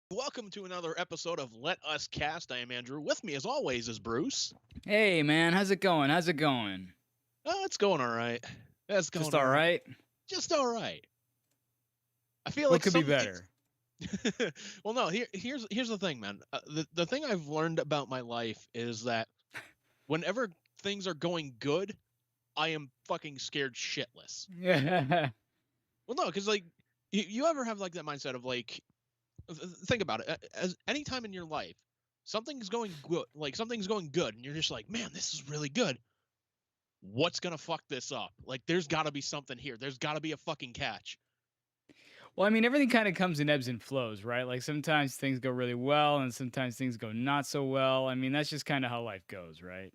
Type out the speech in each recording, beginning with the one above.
Welcome to another episode of Let Us Cast. I am Andrew. With me, as always, is Bruce. Hey, man. How's it going? How's it going? Oh, it's going all right. It's going Just all right? Just all right. I feel What like could be better? Well, no. Here's the thing, man. The thing I've learned about my life is that whenever things are going good, I am fucking scared shitless. Yeah. Well, no, because like you ever have like that mindset of like, think about it. As any time in your life, something's going good, and you're just like, man, this is really good. What's gonna fuck this up? Like, there's got to be something here. There's got to be a fucking catch. Well, I mean, everything kind of comes in ebbs and flows, right? Like sometimes things go really well and sometimes things go not so well. I mean, that's just kind of how life goes, right?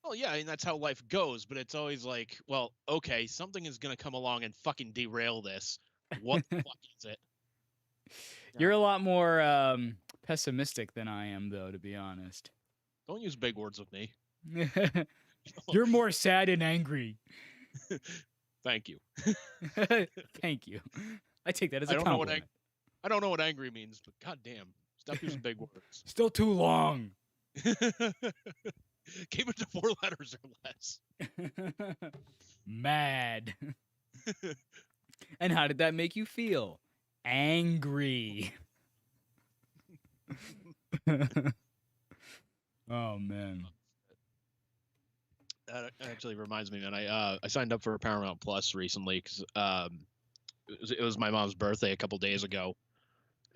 Well, yeah, and that's how life goes, but it's always like, well, okay, something is gonna come along and fucking derail this. What the fuck is it? You're a lot more pessimistic than I am, though, to be honest. Don't use big words with me. You're more sad and angry. Thank you. Thank you. I take that as a I don't know what angry means, but goddamn, stop using big words. Still too long. Keep it to 4 letters or less. Mad. And how did that make you feel? Angry. Oh man. That actually reminds me, man. I signed up for Paramount Plus recently because it was my mom's birthday a couple days ago,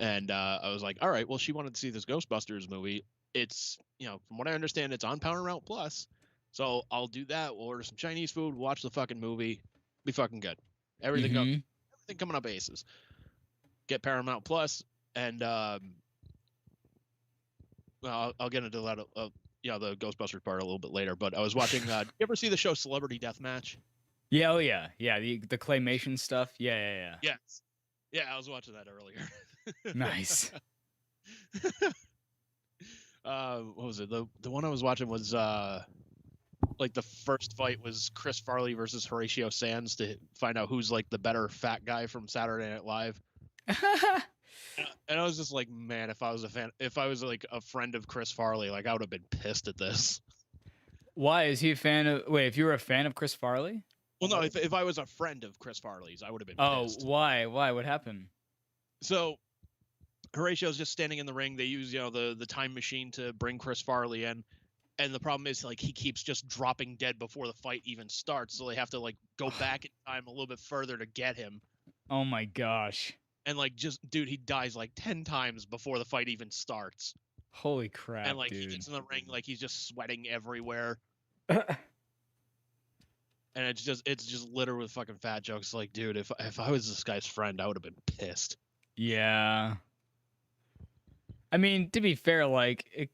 and I was like, all right, well, she wanted to see this Ghostbusters movie. It's, from what I understand, it's on Paramount Plus, so I'll do that. We'll order some Chinese food, watch the fucking movie, be fucking good. Everything coming up aces. Get Paramount Plus, and well, I'll get into that. The Ghostbusters part a little bit later. But I was watching. You ever see the show Celebrity Deathmatch? Yeah, oh yeah, the claymation stuff. Yeah. Yes. Yeah, I was watching that earlier. Nice. What was it? The one I was watching was like the first fight was Chris Farley versus Horatio Sands to find out who's like the better fat guy from Saturday Night Live. And I was just like, man, if I was like a friend of Chris Farley, like I would have been pissed at this. Why is he a fan of? Wait, if you were a fan of Chris Farley? Well, no, if I was a friend of Chris Farley's, I would have been pissed. Oh, why? What happened? So Horatio's just standing in the ring. They use the time machine to bring Chris Farley in, and the problem is like he keeps just dropping dead before the fight even starts. So they have to like go back in time a little bit further to get him. Oh my gosh. And like, dude, he dies like 10 times before the fight even starts. Holy crap, and like dude. He gets in the ring, like he's just sweating everywhere. And it's just littered with fucking fat jokes. Like, dude, if I was this guy's friend, I would have been pissed. Yeah. I mean, to be fair, like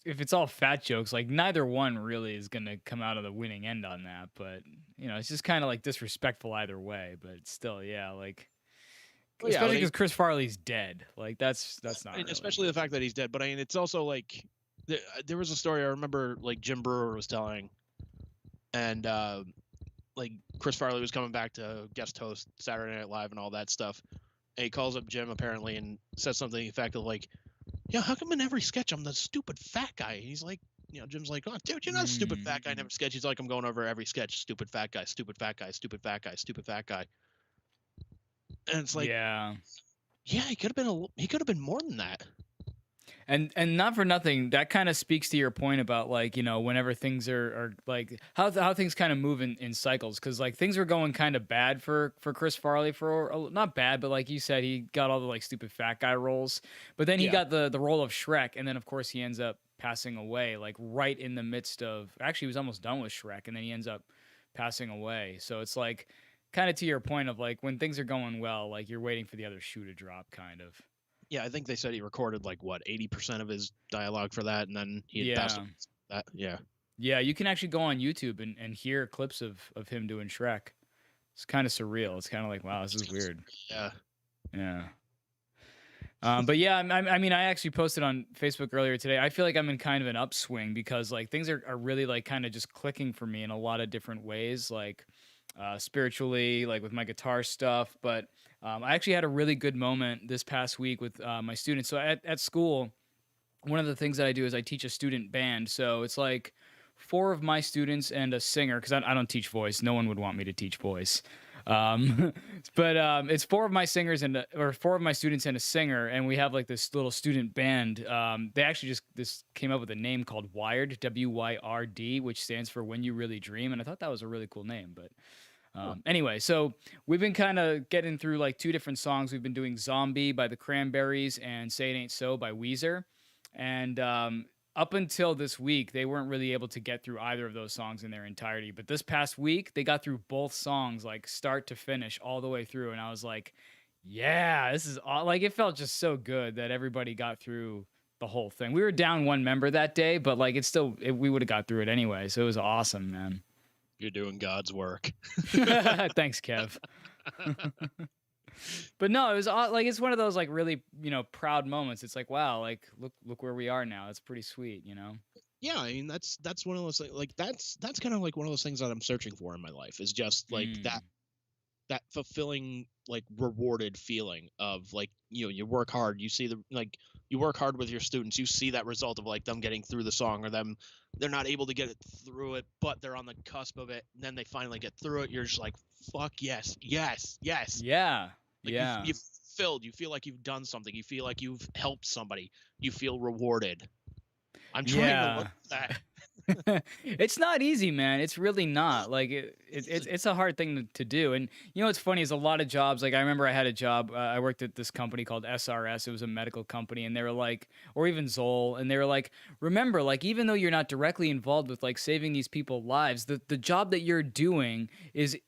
if it's all fat jokes, like neither one really is gonna come out of the winning end on that. But it's just kind of like disrespectful either way. But still, yeah, like. Well, especially because Chris Farley's dead. Like that's not. Really. Especially the fact that he's dead. But I mean, it's also like there was a story I remember like Jim Brewer was telling, and like Chris Farley was coming back to guest host Saturday Night Live and all that stuff, And he calls up Jim apparently and says something to the effect of like, "Yeah, how come in every sketch I'm the stupid fat guy?" And he's like, Jim's like, "Oh, dude, you're not a stupid fat guy in every sketch." He's like, "I'm going over every sketch, stupid fat guy, stupid fat guy, stupid fat guy, stupid fat guy." And it's like, yeah, he could have been more than that. and not for nothing, that kind of speaks to your point about like, whenever things are like how things kind of move in cycles, because like things were going kind of bad for Chris Farley for not bad, but like you said, he got all the like stupid fat guy roles, but then he got the role of Shrek, and then of course he ends up passing away like right in the midst of, actually he was almost done with Shrek, and then he ends up passing away. So it's like kind of to your point of like when things are going well, like you're waiting for the other shoe to drop, kind of. Yeah, I think they said he recorded like what 80% of his dialogue for that, and then he had passed that. Yeah, you can actually go on YouTube and hear clips of him doing Shrek. It's kind of surreal. It's kind of like, wow, this is weird. Yeah. But yeah, I mean, I actually posted on Facebook earlier today. I feel like I'm in kind of an upswing because like things are really like kind of just clicking for me in a lot of different ways, like spiritually, like with my guitar stuff. But I actually had a really good moment this past week with my students. So at school, one of the things that I do is I teach a student band. So it's like 4 of my students and a singer, because I don't teach voice. No one would want me to teach voice. But it's 4 of my singers or 4 of my students and a singer, and we have like this little student band. They actually this came up with a name called Wired, WYRD, which stands for When You Really Dream, and I thought that was a really cool name. But anyway, so we've been kind of getting through like 2 different songs. We've been doing Zombie by the Cranberries and Say It Ain't So by Weezer. And up until this week, they weren't really able to get through either of those songs in their entirety. But this past week, they got through both songs, like start to finish, all the way through. And I was like, yeah, this is like, it felt just so good that everybody got through the whole thing. We were down 1 member that day, but like we would have got through it anyway. So it was awesome, man. You're doing God's work. Thanks, Kev. But no, it was like, it's one of those like really, proud moments. It's like, wow, like look where we are now. It's pretty sweet, Yeah, I mean that's one of those things, like that's kind of like one of those things that I'm searching for in my life, is just like that fulfilling, like rewarded feeling of like, you work hard, you see you work hard with your students, you see that result of like them getting through the song, or they're not able to get it through it, but they're on the cusp of it, and then they finally get through it. You're just like, fuck yes. Yeah. Like you've filled, you feel like you've done something, you feel like you've helped somebody, you feel rewarded. I'm trying to look at that. It's not easy, man. It's really not. Like it's a hard thing to do. And what's funny is a lot of jobs, like I remember I had a job, I worked at this company called SRS. It was a medical company, and they were like, or even Zoll, and they were like, remember, like even though you're not directly involved with like saving these people's lives, the job that you're doing is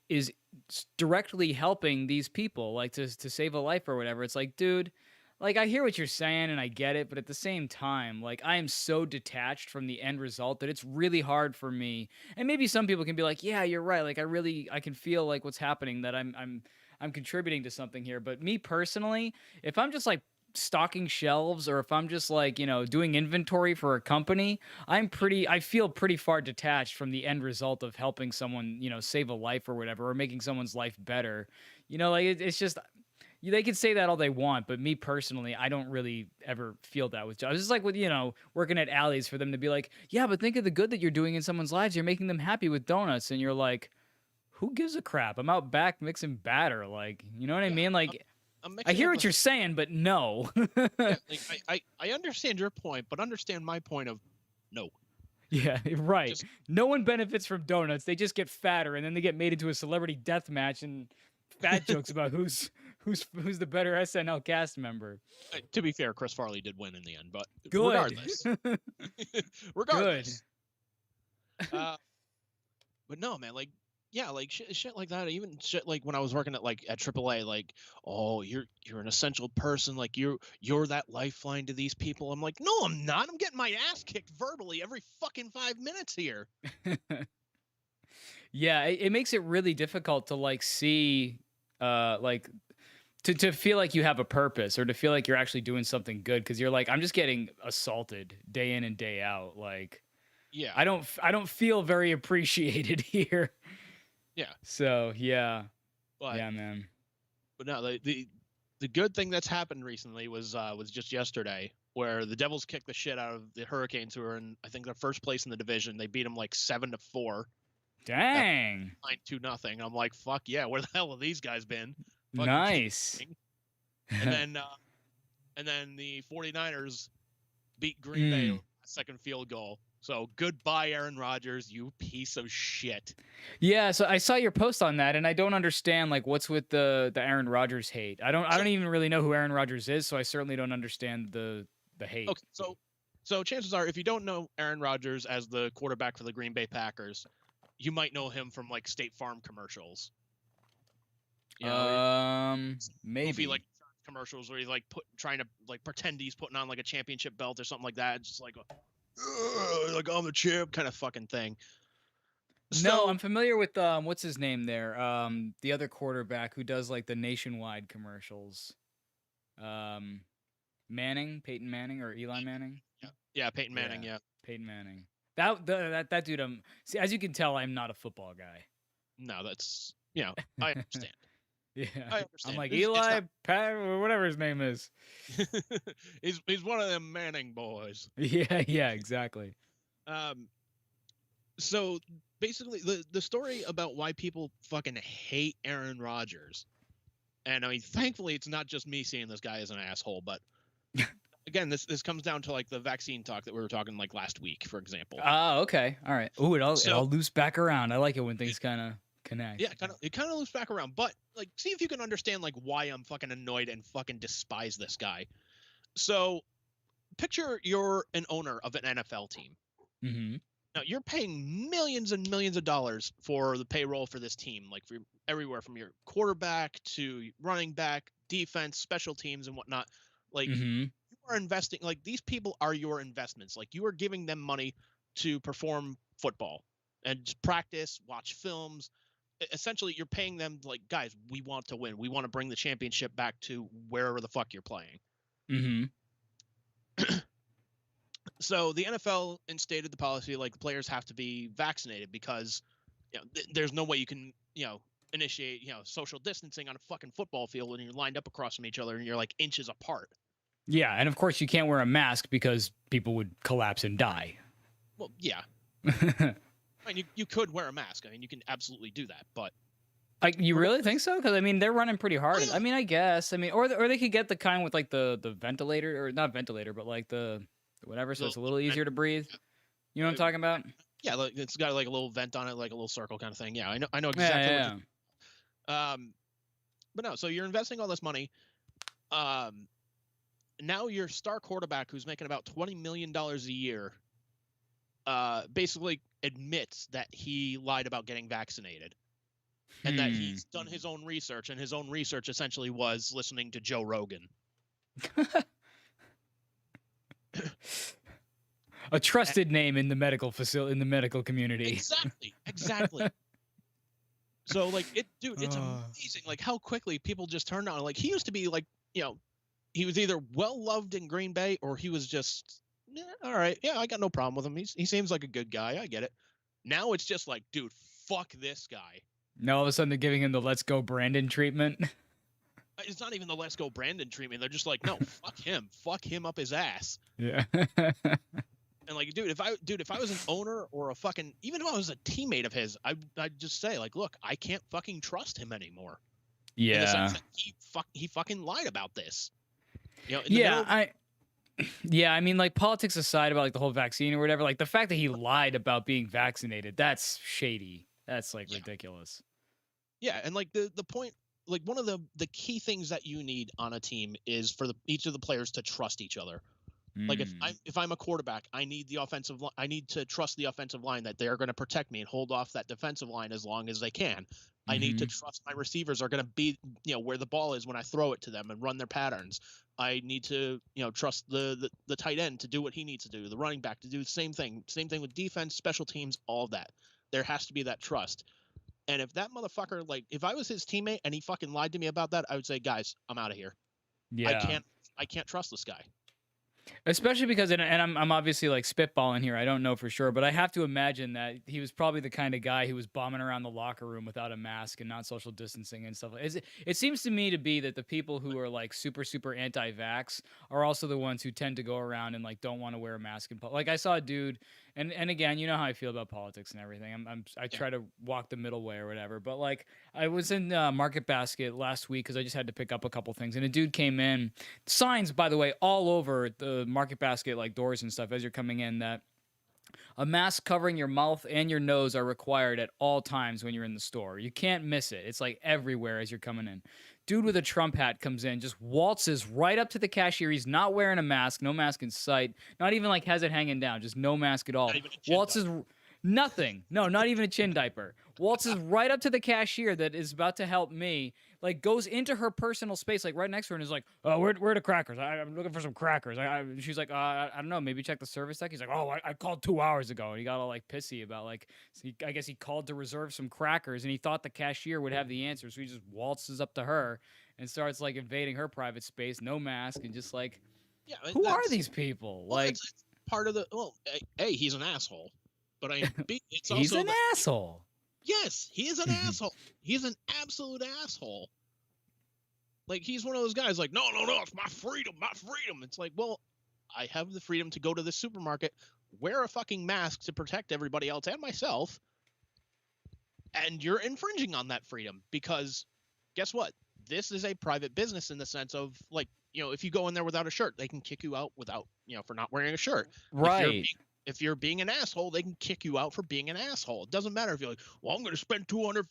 directly helping these people, like to save a life or whatever. It's like, dude, like I hear what you're saying and I get it, but at the same time, like I am so detached from the end result that it's really hard for me. And maybe some people can be like, yeah, you're right. Like I can feel like what's happening, that I'm contributing to something here. But me personally, if I'm just like stocking shelves, or if I'm just like, doing inventory for a company, I feel pretty far detached from the end result of helping someone, save a life or whatever, or making someone's life better. Like it's just, they can say that all they want, but me personally, I don't really ever feel that with jobs. It's like with, working at Alley's, for them to be like, yeah, but think of the good that you're doing in someone's lives. You're making them happy with donuts. And you're like, who gives a crap? I'm out back mixing batter. Like, you know what I mean? Like, I hear what you're saying, but no. Yeah, like, I understand your point, but understand my point of no. Yeah, right. No one benefits from donuts. They just get fatter, and then they get made into a celebrity death match and fat jokes about who's the better SNL cast member. To be fair, Chris Farley did win in the end, but good. regardless. But no, man, like, yeah, like shit like that. Even shit like when I was working at AAA, like, oh, you're an essential person, like you're that lifeline to these people. I'm like, no, I'm not. I'm getting my ass kicked verbally every fucking 5 minutes here. Yeah, it makes it really difficult to like see, like to feel like you have a purpose, or to feel like you're actually doing something good, because you're like, I'm just getting assaulted day in and day out. Like, yeah, I don't feel very appreciated here. Yeah. So yeah, but, yeah, man. But no, the the good thing that's happened recently was just yesterday, where the Devils kicked the shit out of the Hurricanes, who are in, I think, they're first place in the division. They beat them like 7-4. Dang. 9-2-0. I'm like, fuck yeah, where the hell have these guys been? Fucking Nice. and then the 49ers beat Green Bay on the second field goal. So goodbye, Aaron Rodgers, you piece of shit. Yeah, so I saw your post on that, and I don't understand like what's with the Aaron Rodgers hate. I don't even really know who Aaron Rodgers is, so I certainly don't understand the hate. Okay, so chances are, if you don't know Aaron Rodgers as the quarterback for the Green Bay Packers, you might know him from like State Farm commercials. You know, maybe like commercials where he's like trying to like pretend he's putting on like a championship belt or something like that. It's just like I'm the champ kind of fucking thing. No, I'm familiar with what's his name there? The other quarterback who does like the nationwide commercials. Peyton Manning or Eli Manning? Yeah, Peyton Manning, yeah. Peyton Manning. That dude, see, as you can tell, I'm not a football guy. No, that's, I understand. Yeah, I understand. I'm like Eli, Pat, or whatever his name is. he's one of them Manning boys. Yeah, exactly. So basically, the story about why people fucking hate Aaron Rodgers, and I mean, thankfully, it's not just me seeing this guy as an asshole, but again, this comes down to like the vaccine talk that we were talking like last week, for example. Oh, okay, all right. Ooh, it all loops back around. I like it when things kind of connect. Yeah, it kind of loops back around, but like, see if you can understand like why I'm fucking annoyed and fucking despise this guy. So, picture you're an owner of an NFL team. Mm-hmm. Now you're paying millions and millions of dollars for the payroll for this team, like for everywhere from your quarterback to running back, defense, special teams, and whatnot. Like you are investing. Like these people are your investments. Like you are giving them money to perform football and just practice, watch films. Essentially, you're paying them like, guys, we want to win. We want to bring the championship back to wherever the fuck you're playing. Mm-hmm. So the NFL instated the policy like the players have to be vaccinated because, there's no way you can, initiate, social distancing on a fucking football field when you're lined up across from each other and you're like inches apart. Yeah, and of course you can't wear a mask because people would collapse and die. Well, yeah. I mean, you could wear a mask. I mean, you can absolutely do that, but like, you really think so? Because I mean, they're running pretty hard. I mean, I guess. I mean, or they could get the kind with like the ventilator, or not ventilator, but like the whatever, so it's a little easier to breathe. You know what I'm talking about? Yeah, like it's got like a little vent on it, like a little circle kind of thing. Yeah, I know exactly. Yeah. But no, so you're investing all this money. Now your star quarterback, who's making about $20 million a year, basically admits that he lied about getting vaccinated, and that he's done his own research, and his own research essentially was listening to Joe Rogan. A trusted name in the medical community. Exactly. So like it's amazing like how quickly people just turned on. Like he used to be like, he was either well loved in Green Bay or he was just all right. Yeah, I got no problem with him. He seems like a good guy. I get it. Now it's just like, dude, fuck this guy. Now all of a sudden they're giving him the "Let's Go Brandon" treatment. It's not even the "Let's Go Brandon" treatment. They're just like, no, fuck him up his ass. Yeah. And like, dude, if I was an owner or even if I was a teammate of his, I'd just say like, look, I can't fucking trust him anymore. Yeah. In the sense that he fucking lied about this. I mean, like, politics aside about like the whole vaccine or whatever, like the fact that he lied about being vaccinated, that's shady. That's like ridiculous. Yeah, and like the point, like one of the key things that you need on a team is for each of the players to trust each other. Like if I'm a quarterback, I need to trust the offensive line that they're going to protect me and hold off that defensive line as long as they can. I need to trust my receivers are going to be, where the ball is when I throw it to them and run their patterns. I need to, trust the tight end to do what he needs to do, the running back to do the same thing. Same thing with defense, special teams, all of that. There has to be that trust. And if that motherfucker, like, if I was his teammate and he fucking lied to me about that, I would say, guys, I'm out of here. Yeah. I can't trust this guy. Especially because, and I'm obviously like spitballing here. I don't know for sure, but I have to imagine that he was probably the kind of guy who was bombing around the locker room without a mask and not social distancing and stuff. It seems to me to be that the people who are like super anti-vax are also the ones who tend to go around and like don't want to wear a mask in public. Like I saw a dude, and again, you know how I feel about politics and everything. I try to walk the middle way or whatever. But like I was in Market Basket last week because I just had to pick up a couple things, and a dude came in. Signs, by the way, all over the Market Basket, like doors and stuff, as you're coming in, that a mask covering your mouth and your nose are required at all times when you're in the store. You can't miss it. It's like everywhere as you're coming in. Dude with a Trump hat comes in, just waltzes right up to the cashier. He's not wearing a mask, no mask in sight. Not even like has it hanging down, just no mask at all. Waltzes, nothing. No, not even a chin diaper. Waltzes right up to the cashier that is about to help me. Like goes into her personal space, like right next to her, and is like, "Oh, where are the crackers? I'm looking for some crackers." She's like, I don't know, maybe check the service deck." He's like, "Oh, I called 2 hours ago," and he got all like pissy about like, I guess he called to reserve some crackers, and he thought the cashier would have the answer, so he just waltzes up to her and starts like invading her private space, no mask, and just like, yeah, who are these people? Well, like, it's part of the he's an asshole, but it's also he's an asshole. Yes, he is an asshole. He's an absolute asshole. Like, he's one of those guys like, no, it's my freedom, my freedom. It's like, well, I have the freedom to go to the supermarket, wear a fucking mask to protect everybody else and myself, and you're infringing on that freedom because guess what? This is a private business in the sense of, like, if you go in there without a shirt, they can kick you out without, for not wearing a shirt. Right. If you're being an asshole, they can kick you out for being an asshole. It doesn't matter if you're like, well, I'm going to spend $250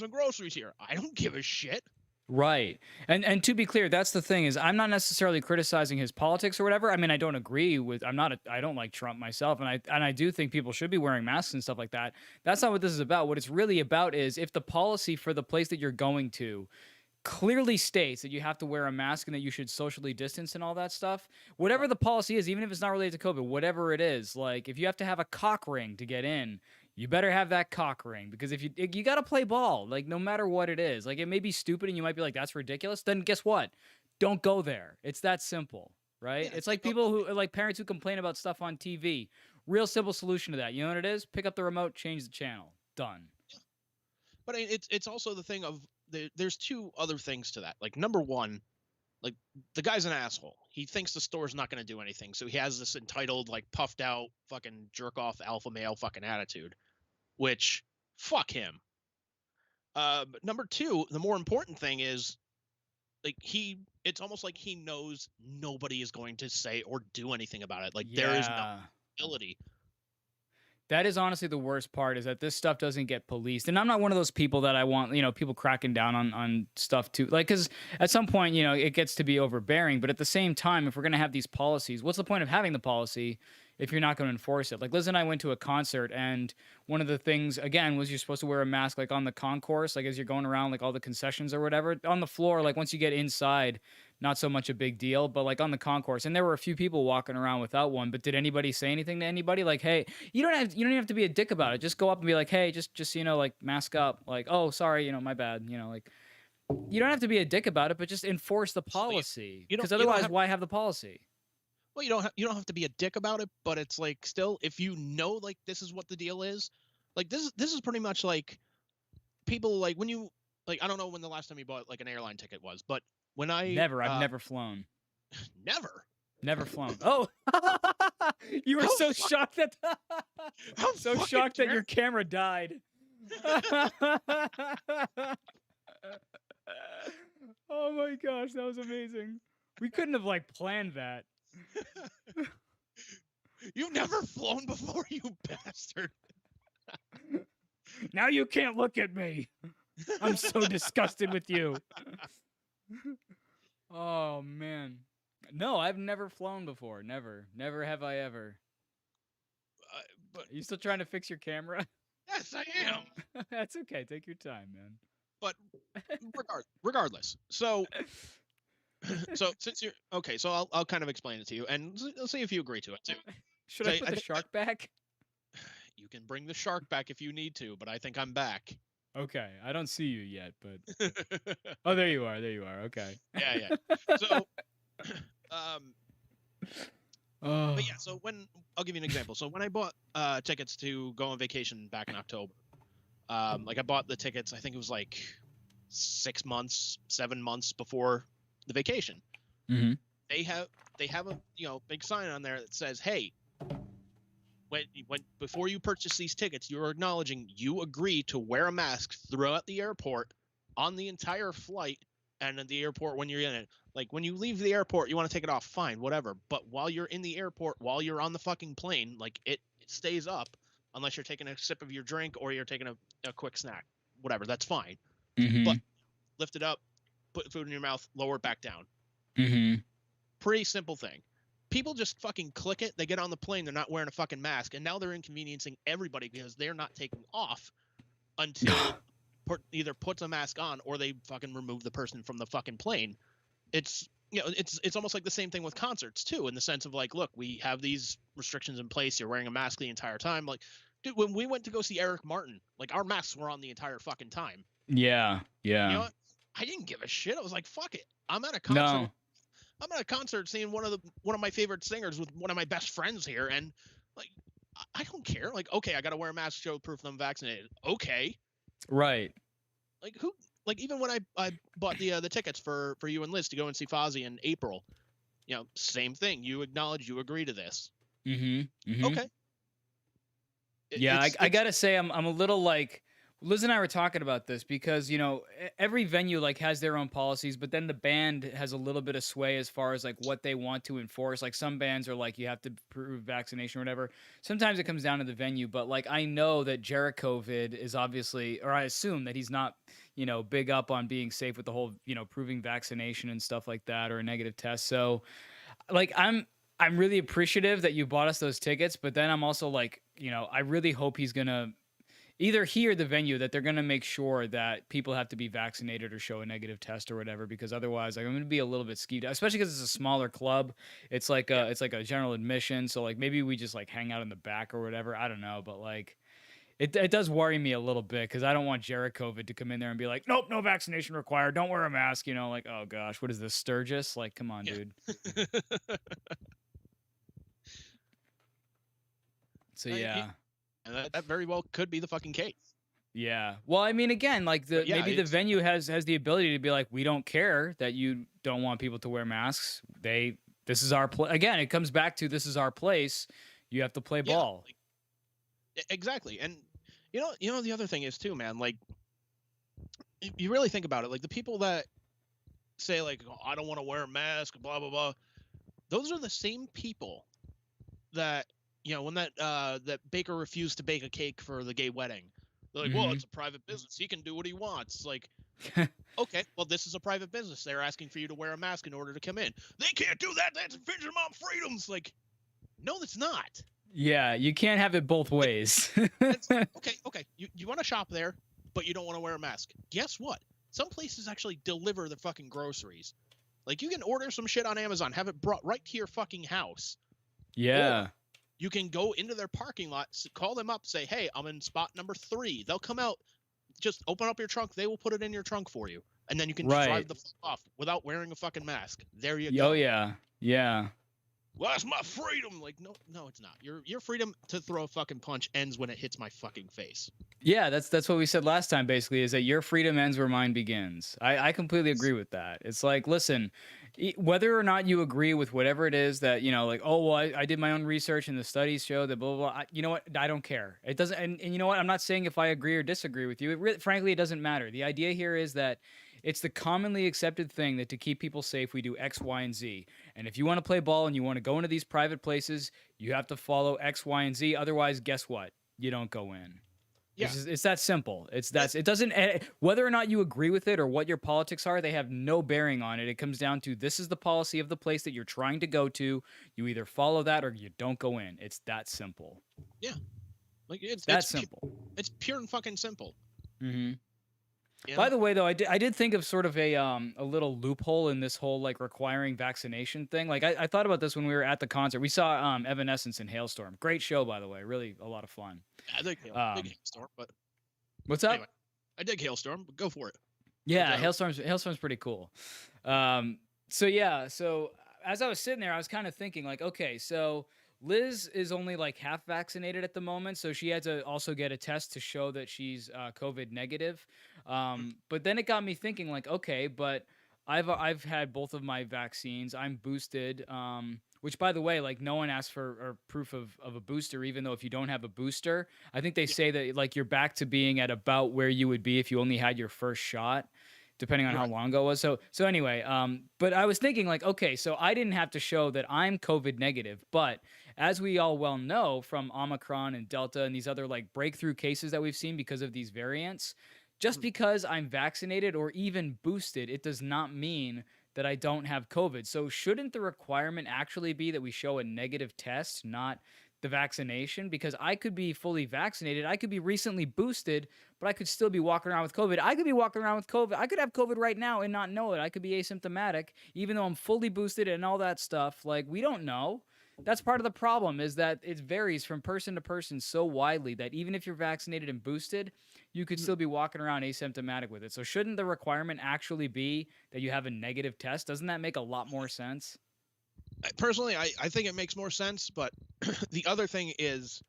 on groceries here. I don't give a shit. Right. And to be clear, that's the thing, is I'm not necessarily criticizing his politics or whatever. I mean, I don't agree with, I don't like Trump myself. And I do think people should be wearing masks and stuff like that. That's not what this is about. What it's really about is if the policy for the place that you're going to clearly states that you have to wear a mask and that you should socially distance and all that stuff, whatever the policy is, even if it's not related to COVID, whatever it is, like if you have to have a cock ring to get in, you better have that cock ring, because if you got to play ball, like no matter what it is, like it may be stupid and you might be like, that's ridiculous. Then guess what? Don't go there. It's that simple, right? Yeah, it's like people who like parents who complain about stuff on TV. Real simple solution to that. You know what it is? Pick up the remote, change the channel. Done. Yeah. But it's also the thing of, there's two other things to that. Like, number one, like, the guy's an asshole. He thinks the store's not going to do anything, so he has this entitled, like, puffed out fucking jerk off alpha male fucking attitude, which, fuck him. But number two, the more important thing is, like, it's almost like he knows nobody is going to say or do anything about it. Like, there is no ability. That is honestly the worst part, is that this stuff doesn't get policed. And I'm not one of those people that I want, people cracking down on stuff too. Like, because at some point, it gets to be overbearing. But at the same time, if we're going to have these policies, what's the point of having the policy if you're not going to enforce it? Like, Liz and I went to a concert, and one of the things, again, was you're supposed to wear a mask, like on the concourse, like as you're going around, like all the concessions or whatever. On the floor, like once you get inside, not so much a big deal, but like on the concourse, and there were a few people walking around without one. But did anybody say anything to anybody? Like, hey, you don't even have to be a dick about it. Just go up and be like, hey, just like mask up. Like, oh, sorry, my bad. Like, you don't have to be a dick about it, but just enforce the policy. Because otherwise, why have the policy? Well, you don't have to be a dick about it, but it's like, still, if you know, like, this is what the deal is, like, this is pretty much like people, like, when you, like, I don't know when the last time you bought like an airline ticket was, but when I've never flown. Never flown. Oh, you were so shocked that that your camera died. Oh my gosh, that was amazing. We couldn't have like planned that. You've never flown before, you bastard. Now you can't look at me. I'm so disgusted with you. Oh man. No, I've never flown before. Never have I ever. But are you still trying to fix your camera? Yes, I am. That's okay. Take your time, man. But regardless, so since you're okay, so I'll kind of explain it to you, and let's see if you agree to it too. Should I put the shark back? You can bring the shark back if you need to, but I think I'm back. Okay, I don't see you yet, but oh, there you are. Okay. Yeah. So, Oh. But yeah, so I'll give you an example. So when I bought tickets to go on vacation back in October, like I bought the tickets, I think it was like 6 months, 7 months before the vacation. Mm-hmm. They have a big sign on there that says, "Hey, when before you purchase these tickets, you're acknowledging you agree to wear a mask throughout the airport, on the entire flight, and at the airport when you're in it. Like when you leave the airport, you want to take it off, fine, whatever. But while you're in the airport, while you're on the fucking plane, like it stays up unless you're taking a sip of your drink or you're taking a quick snack, whatever. That's fine. Mm-hmm. But lift it up, put food in your mouth, lower it back down. Mm-hmm. Pretty simple thing. People just fucking click it. They get on the plane. They're not wearing a fucking mask, and now they're inconveniencing everybody because they're not taking off until either puts a mask on or they fucking remove the person from the fucking plane. It's it's almost like the same thing with concerts too, in the sense of like, look, we have these restrictions in place. You're wearing a mask the entire time. Like, dude, when we went to go see Eric Martin, like our masks were on the entire fucking time. Yeah. Yeah. You know what? I didn't give a shit. I was like, fuck it. I'm at a concert. No. I'm at a concert seeing one of my favorite singers with one of my best friends here, and like I don't care. Like, okay, I gotta wear a mask to show proof that I'm vaccinated. Okay. Right. Like who? Like even when I bought the tickets for you and Liz to go and see Fozzy in April, same thing. You acknowledge you agree to this. Mm-hmm. Mm-hmm. Okay. Yeah, I gotta say I'm a little like Liz and I were talking about this because every venue like has their own policies, but then the band has a little bit of sway as far as like what they want to enforce. Like some bands are like you have to prove vaccination or whatever. Sometimes it comes down to the venue, but like I know that Jerichovid is obviously, or I assume that he's not big up on being safe with the whole proving vaccination and stuff like that or a negative test. So like I'm really appreciative that you bought us those tickets, but then I'm also like I really hope he's gonna either he or the venue that they're going to make sure that people have to be vaccinated or show a negative test or whatever, because otherwise like, I'm going to be a little bit skeeved, especially because it's a smaller club. It's like it's like a general admission. So like maybe we just like hang out in the back or whatever. I don't know. But like it does worry me a little bit because I don't want Jerichovid to come in there and be like, nope, no vaccination required. Don't wear a mask. Like, oh gosh, what is this, Sturgis? Like, come on, dude. So yeah. And that very well could be the fucking case. Yeah. Well, I mean, again, like maybe the venue has the ability to be like, we don't care that you don't want people to wear masks. This is our again. It comes back to this is our place. You have to play ball. Exactly. And the other thing is too, man. Like, you really think about it. Like the people that say like, oh, I don't want to wear a mask, blah blah blah. Those are the same people that. When that baker refused to bake a cake for the gay wedding, they're like, well, it's a private business. He can do what he wants. Like, okay, well, this is a private business. They're asking for you to wear a mask in order to come in. They can't do that. That's infringing on freedoms. Like, no, that's not. Yeah, you can't have it both ways. Okay. You want to shop there, but you don't want to wear a mask. Guess what? Some places actually deliver the fucking groceries. Like, you can order some shit on Amazon, have it brought right to your fucking house. Yeah. Or you can go into their parking lot, call them up, say, hey, I'm in spot number 3. They'll come out, just open up your trunk. They will put it in your trunk for you. And then you can drive the fuck off without wearing a fucking mask. There you go. Oh, yeah. Yeah. Well, that's my freedom. Like, no, it's not. Your freedom to throw a fucking punch ends when it hits my fucking face. Yeah, that's what we said last time, basically, is that your freedom ends where mine begins. I completely agree with that. It's like, listen, whether or not you agree with whatever it is that, like, oh, well, I did my own research and the studies show that blah, blah, blah. You know what? I don't care. It doesn't. And you know what? I'm not saying if I agree or disagree with you. Frankly, it doesn't matter. The idea here is that it's the commonly accepted thing that to keep people safe, we do X, Y, and Z. And if you want to play ball and you want to go into these private places, you have to follow X, Y, and Z. Otherwise, guess what? You don't go in. Yeah. It's that simple. It doesn't, whether or not you agree with it or what your politics are, they have no bearing on it. It comes down to this is the policy of the place that you're trying to go to. You either follow that or you don't go in. It's that simple. Yeah. Like it's simple. It's pure and fucking simple. Mm-hmm. By the way, though, I did think of sort of a little loophole in this whole like requiring vaccination thing. Like I thought about this when we were at the concert. We saw Evanescence in Hailstorm. Great show, by the way. Really a lot of fun. I dig Hailstorm, but what's up? Anyway, I dig Hailstorm, but go for it. Yeah, Hailstorm's pretty cool. So as I was sitting there, I was kind of thinking like, okay, so Liz is only like half vaccinated at the moment, so she had to also get a test to show that she's COVID negative. But then it got me thinking like, okay, but I've had both of my vaccines. I'm boosted. Which, by the way, like no one asks for or proof of a booster, even though if you don't have a booster, I think they Yeah, say that like you're back to being at about where you would be if you only had your first shot, depending on you're how right. long ago it was. So anyway, but I was thinking like, okay, so I didn't have to show that I'm COVID negative, but as we all well know from Omicron and Delta and these other like breakthrough cases that we've seen because of these variants, just Mhm. because I'm vaccinated or even boosted, it does not mean that I don't have COVID. So shouldn't the requirement actually be that we show a negative test, not the vaccination? Because I could be fully vaccinated, I could be recently boosted, but I could still be walking around with COVID. I could be walking around with COVID. I could have COVID right now and not know it. I could be asymptomatic, even though I'm fully boosted and all that stuff. Like, we don't know. That's part of the problem is that it varies from person to person so widely that even if you're vaccinated and boosted, you could Mhm. still be walking around asymptomatic with it. So shouldn't the requirement actually be that you have a negative test? Doesn't that make a lot more sense? Personally, I think it makes more sense, but the other thing is,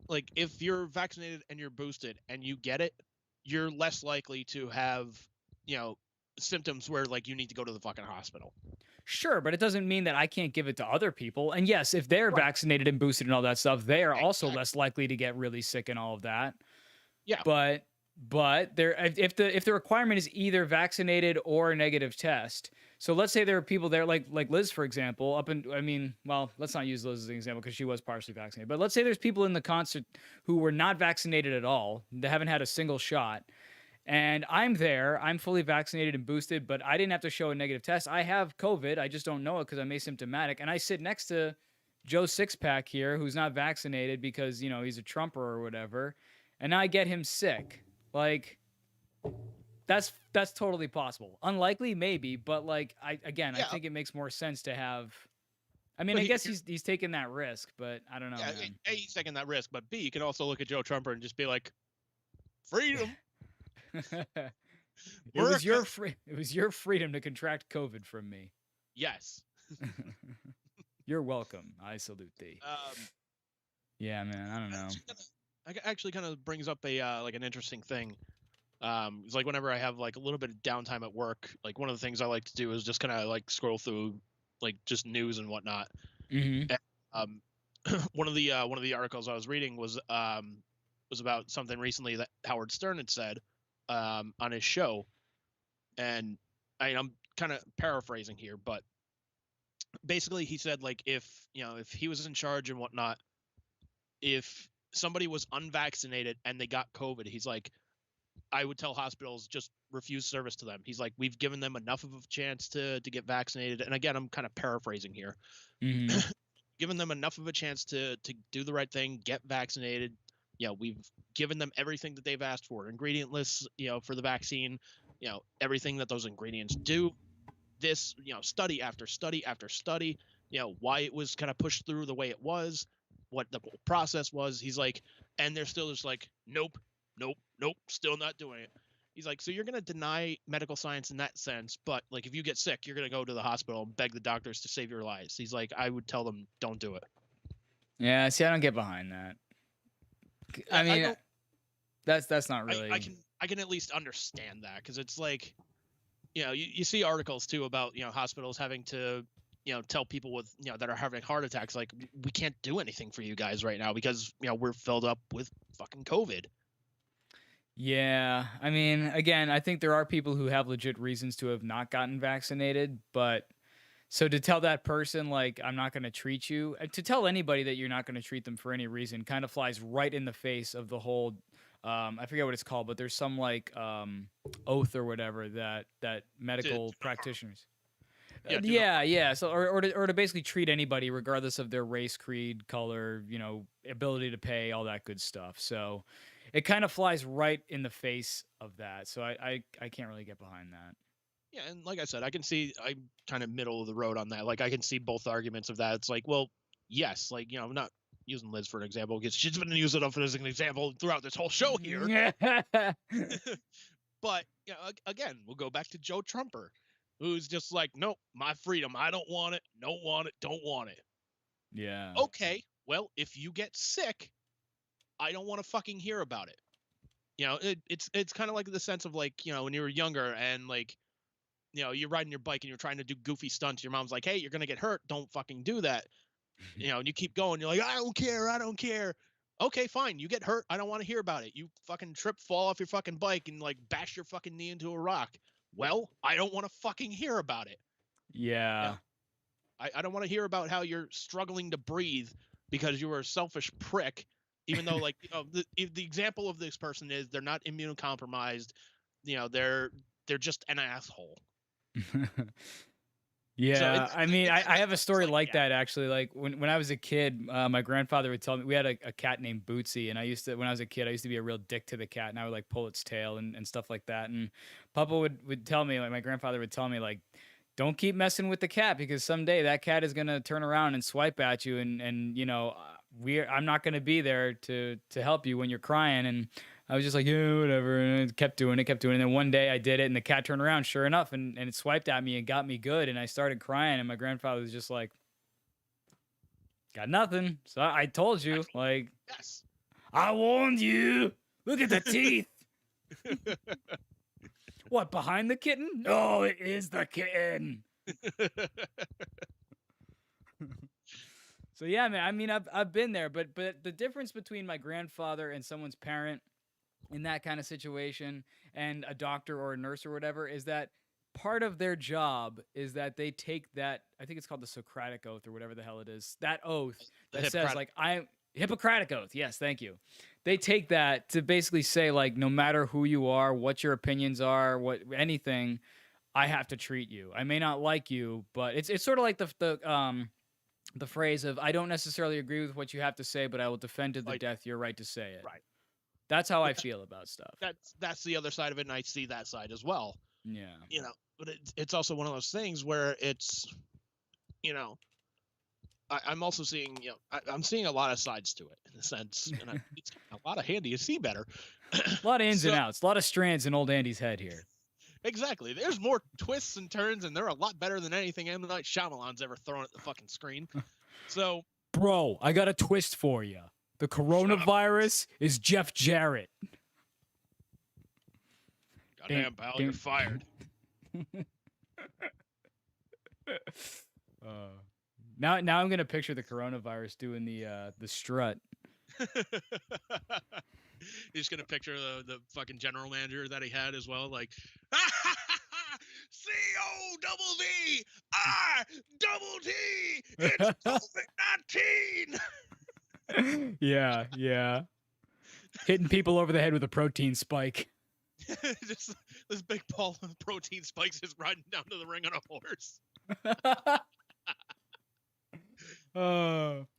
like, if you're vaccinated and you're boosted and you get it, you're less likely to have, you know, symptoms where like you need to go to the fucking hospital. Sure, but it doesn't mean that I can't give it to other people. And yes, if they're Right. vaccinated and boosted and all that stuff, they are also Exactly. less likely to get really sick and all of that. Yeah. But there if the requirement is either vaccinated or a negative test. So let's say there are people there like Liz, for example, up in I mean, well, let's not use Liz as an example because she was partially vaccinated. But let's say there's people in the concert who were not vaccinated at all. They haven't had a single shot. And I'm there. I'm fully vaccinated and boosted, but I didn't have to show a negative test. I have COVID. I just don't know it because I'm asymptomatic. And I sit next to Joe Sixpack here, who's not vaccinated because, you know, he's a Trumper or whatever. And I get him sick. Like, that's totally possible. Unlikely, maybe, but like I Yeah. think it makes more sense to have. I mean, But I guess he's taking that risk, but I don't know, yeah, man. A, he's taking that risk, but B, you can also look at Joe Trumper and just be like, freedom, America. It was your freedom to contract COVID from me. Yes. You're welcome. I salute thee. Yeah, man. I don't know. Actually kind of brings up a like an interesting thing. It's like whenever I have like a little bit of downtime at work, like one of the things I like to do is just kind of like scroll through like just news and whatnot. Mm-hmm. And, one of the articles I was reading was about something recently that Howard Stern had said on his show, and I'm kind of paraphrasing here, but basically he said like if if he was in charge and whatnot, if somebody was unvaccinated and they got COVID, he's like, I would tell hospitals just refuse service to them. He's like, we've given them enough of a chance to get vaccinated, and again, I'm kind of paraphrasing here. Mm-hmm. Given them enough of a chance to do the right thing, get vaccinated. We've given them everything that they've asked for, ingredient lists, for the vaccine, everything that those ingredients do. This, study after study after study, why it was kind of pushed through the way it was, what the whole process was. He's like, and they're still just like, nope, nope, nope, still not doing it. He's like, so you're going to deny medical science in that sense, but like if you get sick, you're going to go to the hospital and beg the doctors to save your lives. He's like, I would tell them, don't do it. Yeah. See, I don't get behind that. I mean, that's not really. I can at least understand that, because it's like, you see articles too about hospitals having to tell people with that are having heart attacks, like, we can't do anything for you guys right now because we're filled up with fucking COVID. Yeah, I mean, again, I think there are people who have legit reasons to have not gotten vaccinated, but so to tell that person like I'm not going to treat you, to tell anybody that you're not going to treat them for any reason, kind of flies right in the face of the whole. I forget what it's called, but there's some like oath or whatever that medical practitioners. Yeah. So or to basically treat anybody regardless of their race, creed, color, ability to pay, all that good stuff. So it kind of flies right in the face of that. So I can't really get behind that. Yeah, and like I said, I'm kind of middle of the road on that. Like, I can see both arguments of that. It's like, well, yes, like, I'm not using Liz for an example because she's been using it as an example throughout this whole show here. But again, we'll go back to Joe Trumper. who's just like, nope, my freedom. I don't want it. Don't want it. Don't want it. Yeah. Okay, well, if you get sick, I don't want to fucking hear about it. It's kind of like the sense of like, when you were younger and like, you're riding your bike and you're trying to do goofy stunts. Your mom's like, hey, you're going to get hurt. Don't fucking do that. And you keep going. You're like, I don't care. I don't care. Okay, fine. You get hurt. I don't want to hear about it. You fucking trip, fall off your fucking bike and like bash your fucking knee into a rock. Well, I don't want to fucking hear about it. Yeah. I don't want to hear about how you're struggling to breathe because you were a selfish prick, even though like, the example of this person is they're not immunocompromised. They're just an asshole. Yeah, So I mean, I have a story like yeah. that actually. Like when I was a kid, my grandfather would tell me we had a cat named Bootsy, and when I was a kid, I used to be a real dick to the cat, and I would like pull its tail and stuff like that. And Papa would tell me, like my grandfather would tell me, like, don't keep messing with the cat because someday that cat is gonna turn around and swipe at you, and I'm not gonna be there to help you when you're crying. And I was just like, yeah, whatever, and I kept doing it. And then one day I did it, and the cat turned around, sure enough, and it swiped at me and got me good, and I started crying, and my grandfather was just like, got nothing. So I told you, like, yes, I warned you. Look at the teeth. What, behind the kitten? No, it is the kitten. So yeah, man. I mean, I've been there, but the difference between my grandfather and someone's parent in that kind of situation and a doctor or a nurse or whatever is that part of their job is that they take that, I think it's called the Socratic Oath or whatever the hell it is, that oath that says like Hippocratic Oath. Yes, thank you. They take that to basically say like, no matter who you are, what your opinions are, anything, I have to treat you. I may not like you, but it's sort of like the phrase of, I don't necessarily agree with what you have to say, but I will defend to the death your right to say it. Right. That's how I feel about stuff. That's the other side of it, and I see that side as well. Yeah. But it's also one of those things where it's, I'm also seeing, I'm seeing a lot of sides to it in a sense, and it's a lot of Andy to see better. A lot of ins and outs, a lot of strands in old Andy's head here. Exactly. There's more twists and turns, and they're a lot better than anything M. Night Shyamalan's ever thrown at the fucking screen. So, bro, I got a twist for you. The coronavirus is Jeff Jarrett. Goddamn, pal, you're fired. Now I'm gonna picture the coronavirus doing the strut. You're just gonna picture the fucking general manager that he had as well, like COVERSATION, it's COVID-19. Yeah. Hitting people over the head with a protein spike. Just this big ball of protein spikes is riding down to the ring on a horse.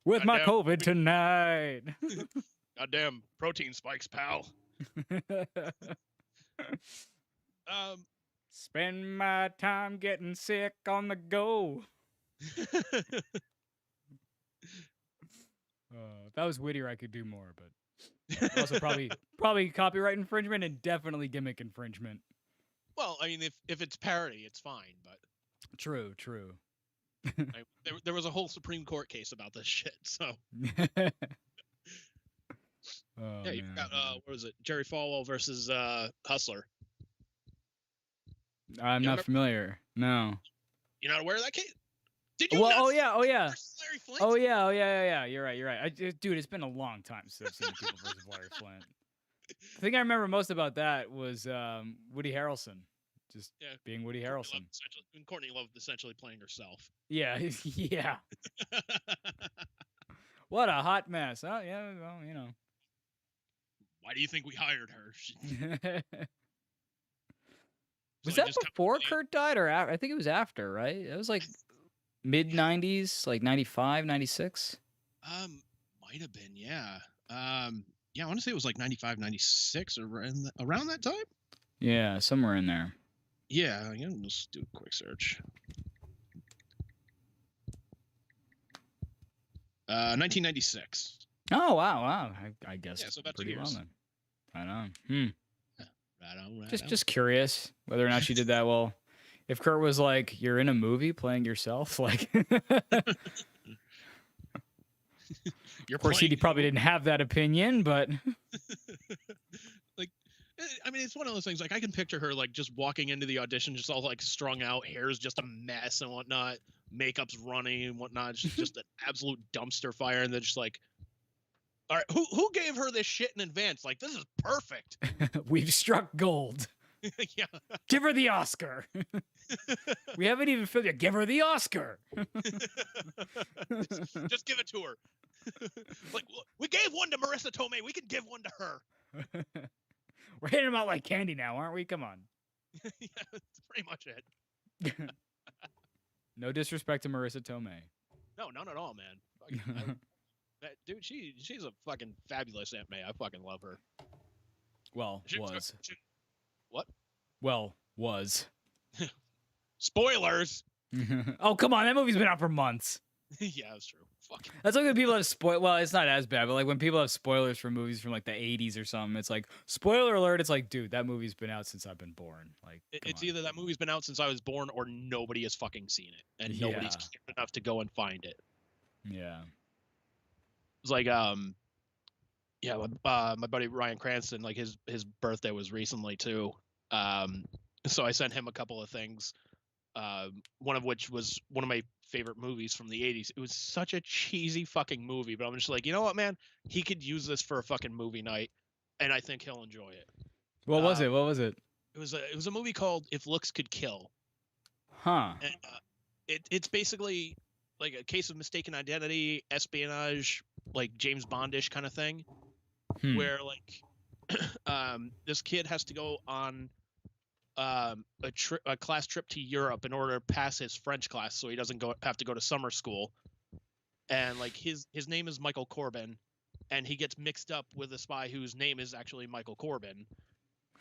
With my COVID tonight. Goddamn protein spikes, pal. Spend my time getting sick on the go. If that was wittier, I could do more, but also probably copyright infringement and definitely gimmick infringement. Well, I mean, if it's parody, it's fine, but true. There was a whole Supreme Court case about this shit, so. Yeah, you've got what was it, Jerry Falwell versus Hustler. I'm not familiar. No. You're not aware of that case? Did you? Well, oh yeah. Larry Flint? Oh yeah. You're right. Dude, it's been a long time since I've seen People versus Larry Flint. The thing I remember most about that was Woody Harrelson, just being Woody Harrelson. And Courtney Love essentially playing herself. Yeah. What a hot mess. Oh yeah, well, Why do you think we hired her? Was that before Kurt died or after? I think it was after, right? It was like mid-90s, like 95, 96. Might have been, yeah. I want to say it was like 95, 96 or around that time. Yeah, somewhere in there. Yeah, let's do a quick search. 1996. Oh wow! I guess. Yeah, so about 2 pretty years. well then. Right on. Right on. Just curious whether or not she did that well. If Kurt was like, "You're in a movie playing yourself," like, of course, he probably didn't have that opinion, but like, I mean, it's one of those things. Like, I can picture her like just walking into the audition, just all like strung out, hair's just a mess and whatnot, makeup's running and whatnot. She's just an absolute dumpster fire, and then just like, all right, who gave her this shit in advance? Like, this is perfect. We've struck gold. Yeah. Give her the Oscar. We haven't even filled yet. Give her the Oscar. Just give it to her. Like, we gave one to Marissa Tomei. We can give one to her. We're hitting them out like candy now, aren't we? Come on. Yeah, that's pretty much it. No disrespect to Marissa Tomei. No, none at all, man. Dude, she's a fucking fabulous Aunt May. I fucking love her. Well, was. What? Well, was. Spoilers. Oh, come on. That movie's been out for months. Yeah, that's true. Fuck. That's like when people have well, it's not as bad, but like when people have spoilers for movies from like the 80s or something, it's like, spoiler alert. It's like, dude, that movie's been out since I've been born. Like, it's either that movie's been out since I was born or nobody has fucking seen it. And nobody's cared enough to go and find it. Yeah. It's like, yeah, my buddy Ryan Cranston, like his birthday was recently too. So I sent him a couple of things. One of which was one of my favorite movies from the 80s. It was such a cheesy fucking movie, but I'm just like, you know what, man? He could use this for a fucking movie night, and I think he'll enjoy it. What was it? What was it? It was a movie called If Looks Could Kill. Huh. And it's basically like a case of mistaken identity, espionage, like James Bondish kind of thing, where like this kid has to go on a class trip to Europe in order to pass his French class, so he doesn't have to go to summer school. And like his name is Michael Corbin, and he gets mixed up with a spy whose name is actually Michael Corbin.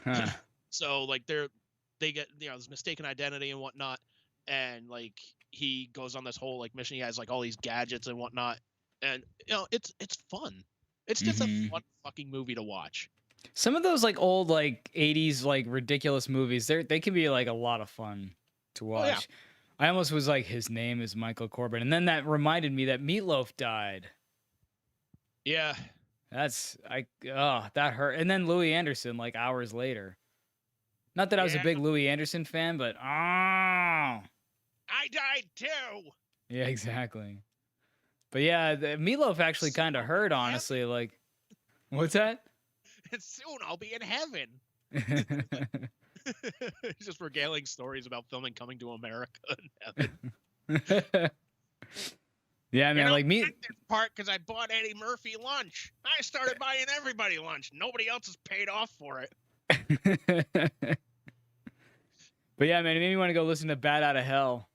Huh. So like they get, you know, this mistaken identity and whatnot, and like he goes on this whole like mission. He has like all these gadgets and whatnot, and you know it's fun. It's just a fun fucking movie to watch. Some of those like old like 80s like ridiculous movies, they can be like a lot of fun to watch. Oh, yeah. I almost was like, his name is Michael Corbin, and then that reminded me that Meatloaf died. Yeah, that hurt. And then Louis Anderson like hours later. Not that I was a big Louis Anderson fan, but I died too. Yeah, exactly. But yeah, the Meatloaf actually kind of hurt, honestly. Like, what's that? Soon I'll be in heaven. He's just regaling stories about filming Coming to America in heaven. Yeah, man, like me. This part because I bought Eddie Murphy lunch. I started buying everybody lunch. Nobody else has paid off for it. But yeah, man, it made me want to go listen to Bat Out of Hell,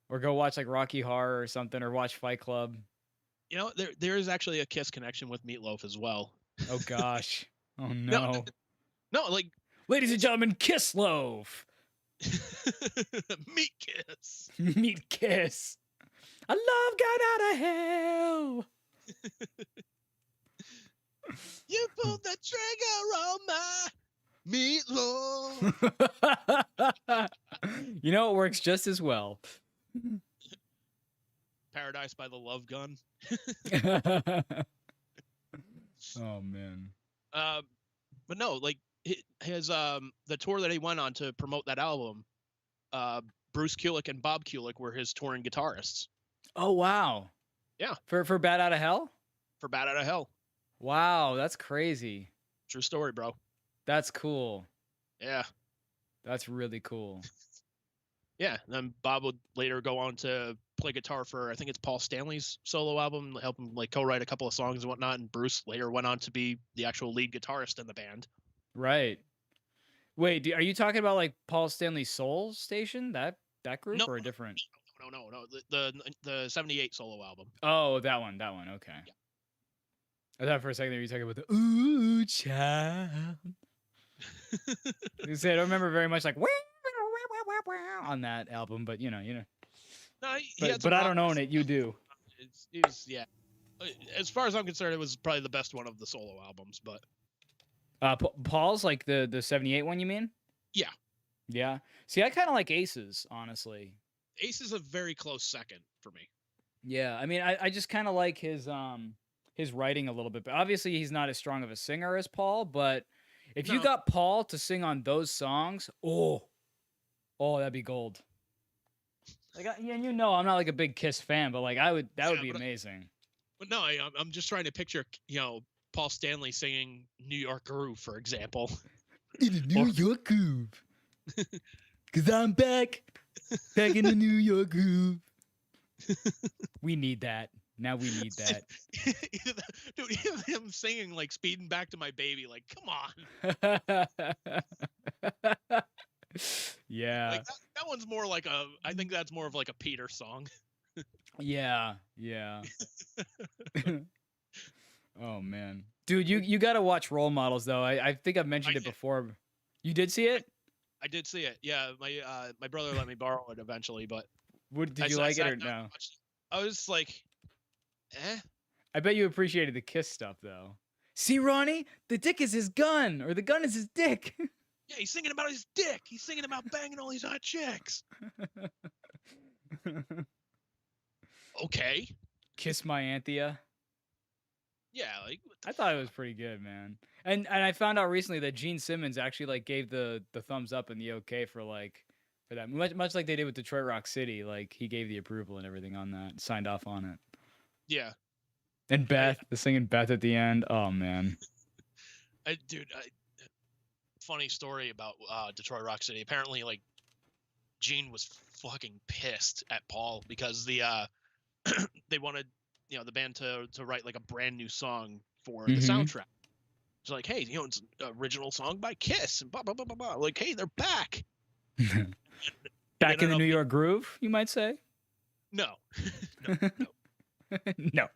or go watch like Rocky Horror or something, or watch Fight Club. You know, there is actually a Kiss connection with Meatloaf as well. Oh gosh. Oh no. No, like, ladies and gentlemen, Kiss Loaf. Meat Kiss. Meat Kiss. I love God Out of Hell. You pulled the trigger on my meatloaf. You know, it works just as well. Paradise by the Love Gun. Oh man. But no, like his the tour that he went on to promote that album, Bruce Kulick and Bob Kulick were his touring guitarists. Oh wow. Yeah. For Bat Out of Hell? For Bat Out of Hell. Wow, that's crazy. True story, bro. That's cool. Yeah. That's really cool. Yeah, and then Bob would later go on to play guitar for, I think it's Paul Stanley's solo album, help him like co-write a couple of songs and whatnot. And Bruce later went on to be the actual lead guitarist in the band. Right. Wait, are you talking about like Paul Stanley's Soul Station? That group, or a different? No. The '78 solo album. Oh, that one. Okay. Yeah. I thought for a second you were talking about the Ooh Child. I don't remember very much like on that album, but you know. No, but I don't own it. You do. Yeah. As far as I'm concerned, it was probably the best one of the solo albums. But Paul's like the '78 one, you mean? Yeah. Yeah. See, I kind of like Aces, honestly. Ace is a very close second for me. Yeah, I mean, I just kind of like his writing a little bit, but obviously he's not as strong of a singer as Paul. But if you No. got Paul to sing on those songs, oh, that'd be gold. Like, yeah, and you know, I'm not like a big Kiss fan, but like, that would be amazing. But no, I'm just trying to picture, Paul Stanley singing New York Groove, for example. In the New York Groove, cause I'm back in the New York Groove. We need that. Now we need that. Dude, him singing like Speeding Back to My Baby, like, come on. Yeah. Like that one's more like I think that's more of like a Peter song. Yeah. Oh man. Dude, you got to watch Role Models though. I think I've mentioned it before. You did see it? I did see it. Yeah, my brother let me borrow it eventually, but did you like it or no? I was like, eh. I bet you appreciated the Kiss stuff though. See, Ronnie, the dick is his gun, or the gun is his dick. Yeah, he's singing about his dick. He's singing about banging all these hot chicks. Okay. Kiss My Anthea. Yeah, like I thought it was pretty good, man. And I found out recently that Gene Simmons actually like gave the thumbs up and the okay for that. Much like they did with Detroit Rock City, like he gave the approval and everything on that, signed off on it. Yeah. And Beth, the singing Beth at the end. Oh man. Funny story about Detroit Rock City. Apparently, like, Gene was fucking pissed at Paul because they wanted the band to write like a brand new song for the soundtrack. It's like, hey, it's an original song by Kiss and blah blah blah blah blah. Like, hey, they're back. Back in the New York groove, you might say. No. No.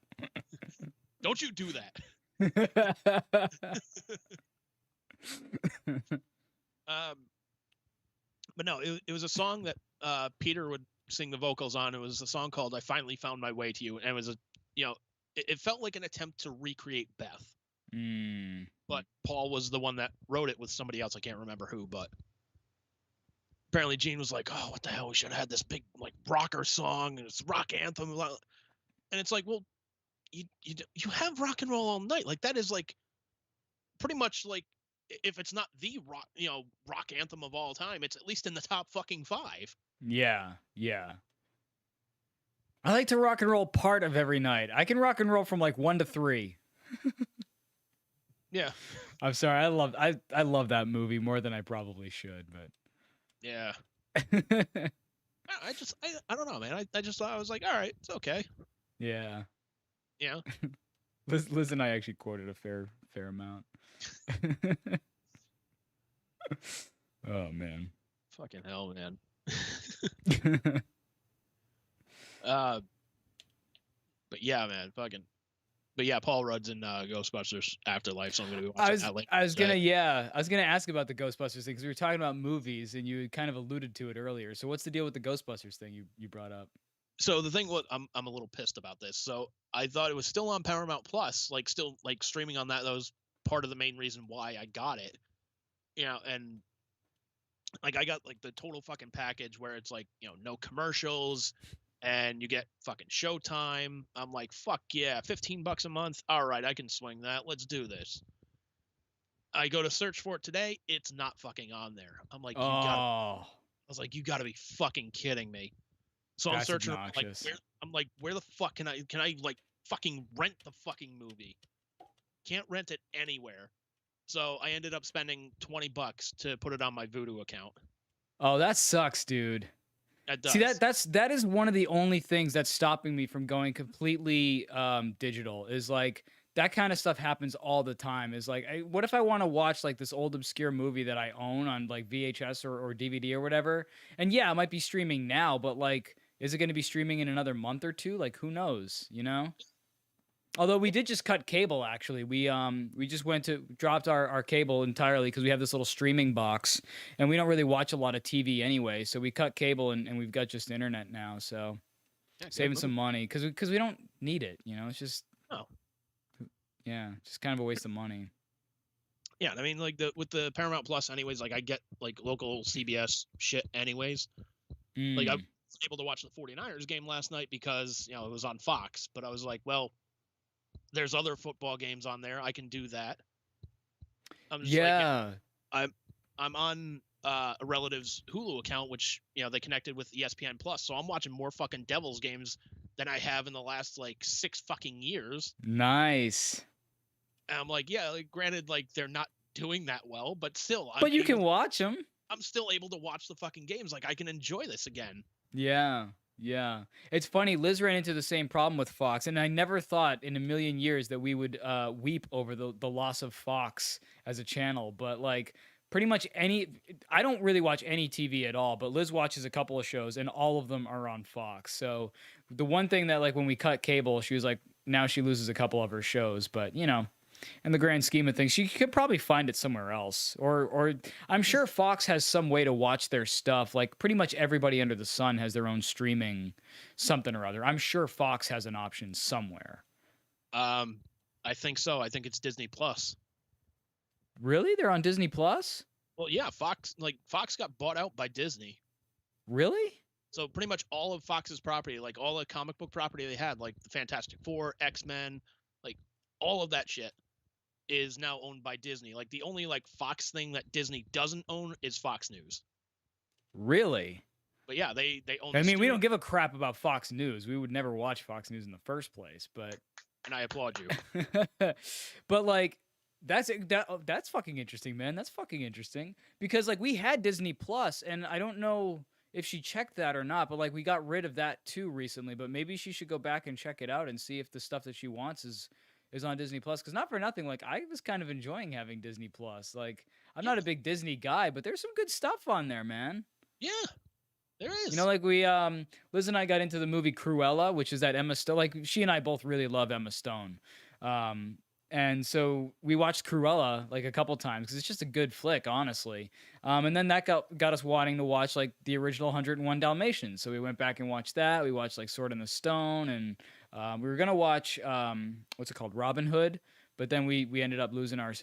Don't you do that. But no, it was a song that Peter would sing the vocals on. It was a song called "I Finally Found My Way to You," and it was it felt like an attempt to recreate Beth. But Paul was the one that wrote it with somebody else. I can't remember who, but apparently Gene was like, "Oh, what the hell? We should have had this big like rocker song and it's rock anthem." And it's like, well, you have Rock and Roll All Night. Like that is like pretty much like, if it's not the rock anthem of all time, it's at least in the top fucking 5. Yeah. I like to rock and roll part of every night. I can rock and roll from like 1 to 3. Yeah. I'm sorry. I love that movie more than I probably should, but yeah. I don't know, man. I just thought, I was like, all right, it's okay. Yeah. Yeah. Liz and I actually quoted a fair amount. Oh man. Fucking hell, man. But yeah, man, but yeah, Paul Rudd's in Ghostbusters Afterlife, so I'm gonna be watching that later. I was gonna ask about the Ghostbusters thing because we were talking about movies and you kind of alluded to it earlier. So what's the deal with the Ghostbusters thing you brought up? So the thing, I'm a little pissed about this. So I thought it was still on Paramount Plus, like still like streaming on that. That was part of the main reason why I got it. And like I got like the total fucking package where it's like, no commercials and you get fucking Showtime. I'm like, fuck yeah, $15 a month. All right, I can swing that. Let's do this. I go to search for it today. It's not fucking on there. I'm like, I was like, you gotta be fucking kidding me. So I'm searching, like, where the fuck can I like fucking rent the fucking movie? Can't rent it anywhere. So I ended up spending $20 to put it on my Vudu account. Oh, that sucks, dude. That does. See, that is one of the only things that's stopping me from going completely digital. Is like that kind of stuff happens all the time. Is like, what if I want to watch like this old obscure movie that I own on like VHS or DVD or whatever? And yeah, it might be streaming now, but like, is it going to be streaming in another month or two? Like, who knows? Although we did just cut cable, actually. We just dropped our cable entirely because we have this little streaming box, and we don't really watch a lot of TV anyway. So we cut cable, and we've got just internet now. So saving some money because we don't need it. It's just just kind of a waste of money. Yeah, I mean, like with the Paramount Plus, anyways. Like I get like local CBS shit, anyways. Like I was able to watch the 49ers game last night because it was on Fox. But I was like, well, there's other football games on there. I can do that. I'm just like, I'm on a relative's Hulu account, which they connected with ESPN Plus, so I'm watching more fucking Devils games than I have in the last like 6 fucking years. Nice. And I'm like, yeah, like, granted, like they're not doing that well, but still, but you can watch them. I'm still able to watch the fucking games. Like I can enjoy this again. Yeah. It's funny. Liz ran into the same problem with Fox, and I never thought in a million years that we would weep over the loss of Fox as a channel. But like pretty much I don't really watch any TV at all, but Liz watches a couple of shows, and all of them are on Fox. So the one thing that like when we cut cable, she was like, now she loses a couple of her shows, but in the grand scheme of things, she could probably find it somewhere else. Or I'm sure Fox has some way to watch their stuff. Like pretty much everybody under the sun has their own streaming something or other. I'm sure Fox has an option somewhere. I think so. I think it's Disney Plus. Really? They're on Disney Plus? Well, yeah, Fox got bought out by Disney. Really? So pretty much all of Fox's property, like all the comic book property they had, like the Fantastic Four, X-Men, like all of that shit is now owned by Disney. Like the only like Fox thing that Disney doesn't own is Fox News. Really? But yeah, they own. I mean, we don't give a crap about Fox News. We would never watch Fox News in the first place, but. And I applaud you. But like, that's fucking interesting, man. That's fucking interesting because like we had Disney Plus, and I don't know if she checked that or not, but like we got rid of that too recently. But maybe she should go back and check it out and see if the stuff that she wants is on Disney Plus. Because not for nothing, like I was kind of enjoying having Disney Plus. Like I'm not a big Disney guy, but there's some good stuff on there, man. Yeah, there is. Like we Liz and I got into the movie Cruella, which is that Emma Stone. Like she and I both really love Emma Stone. And so we watched Cruella like a couple times because it's just a good flick, honestly. And then that got us wanting to watch like the original 101 Dalmatians. So we went back and watched that. We watched like Sword in the Stone, and we were gonna watch what's it called, Robin Hood. But then we ended up losing our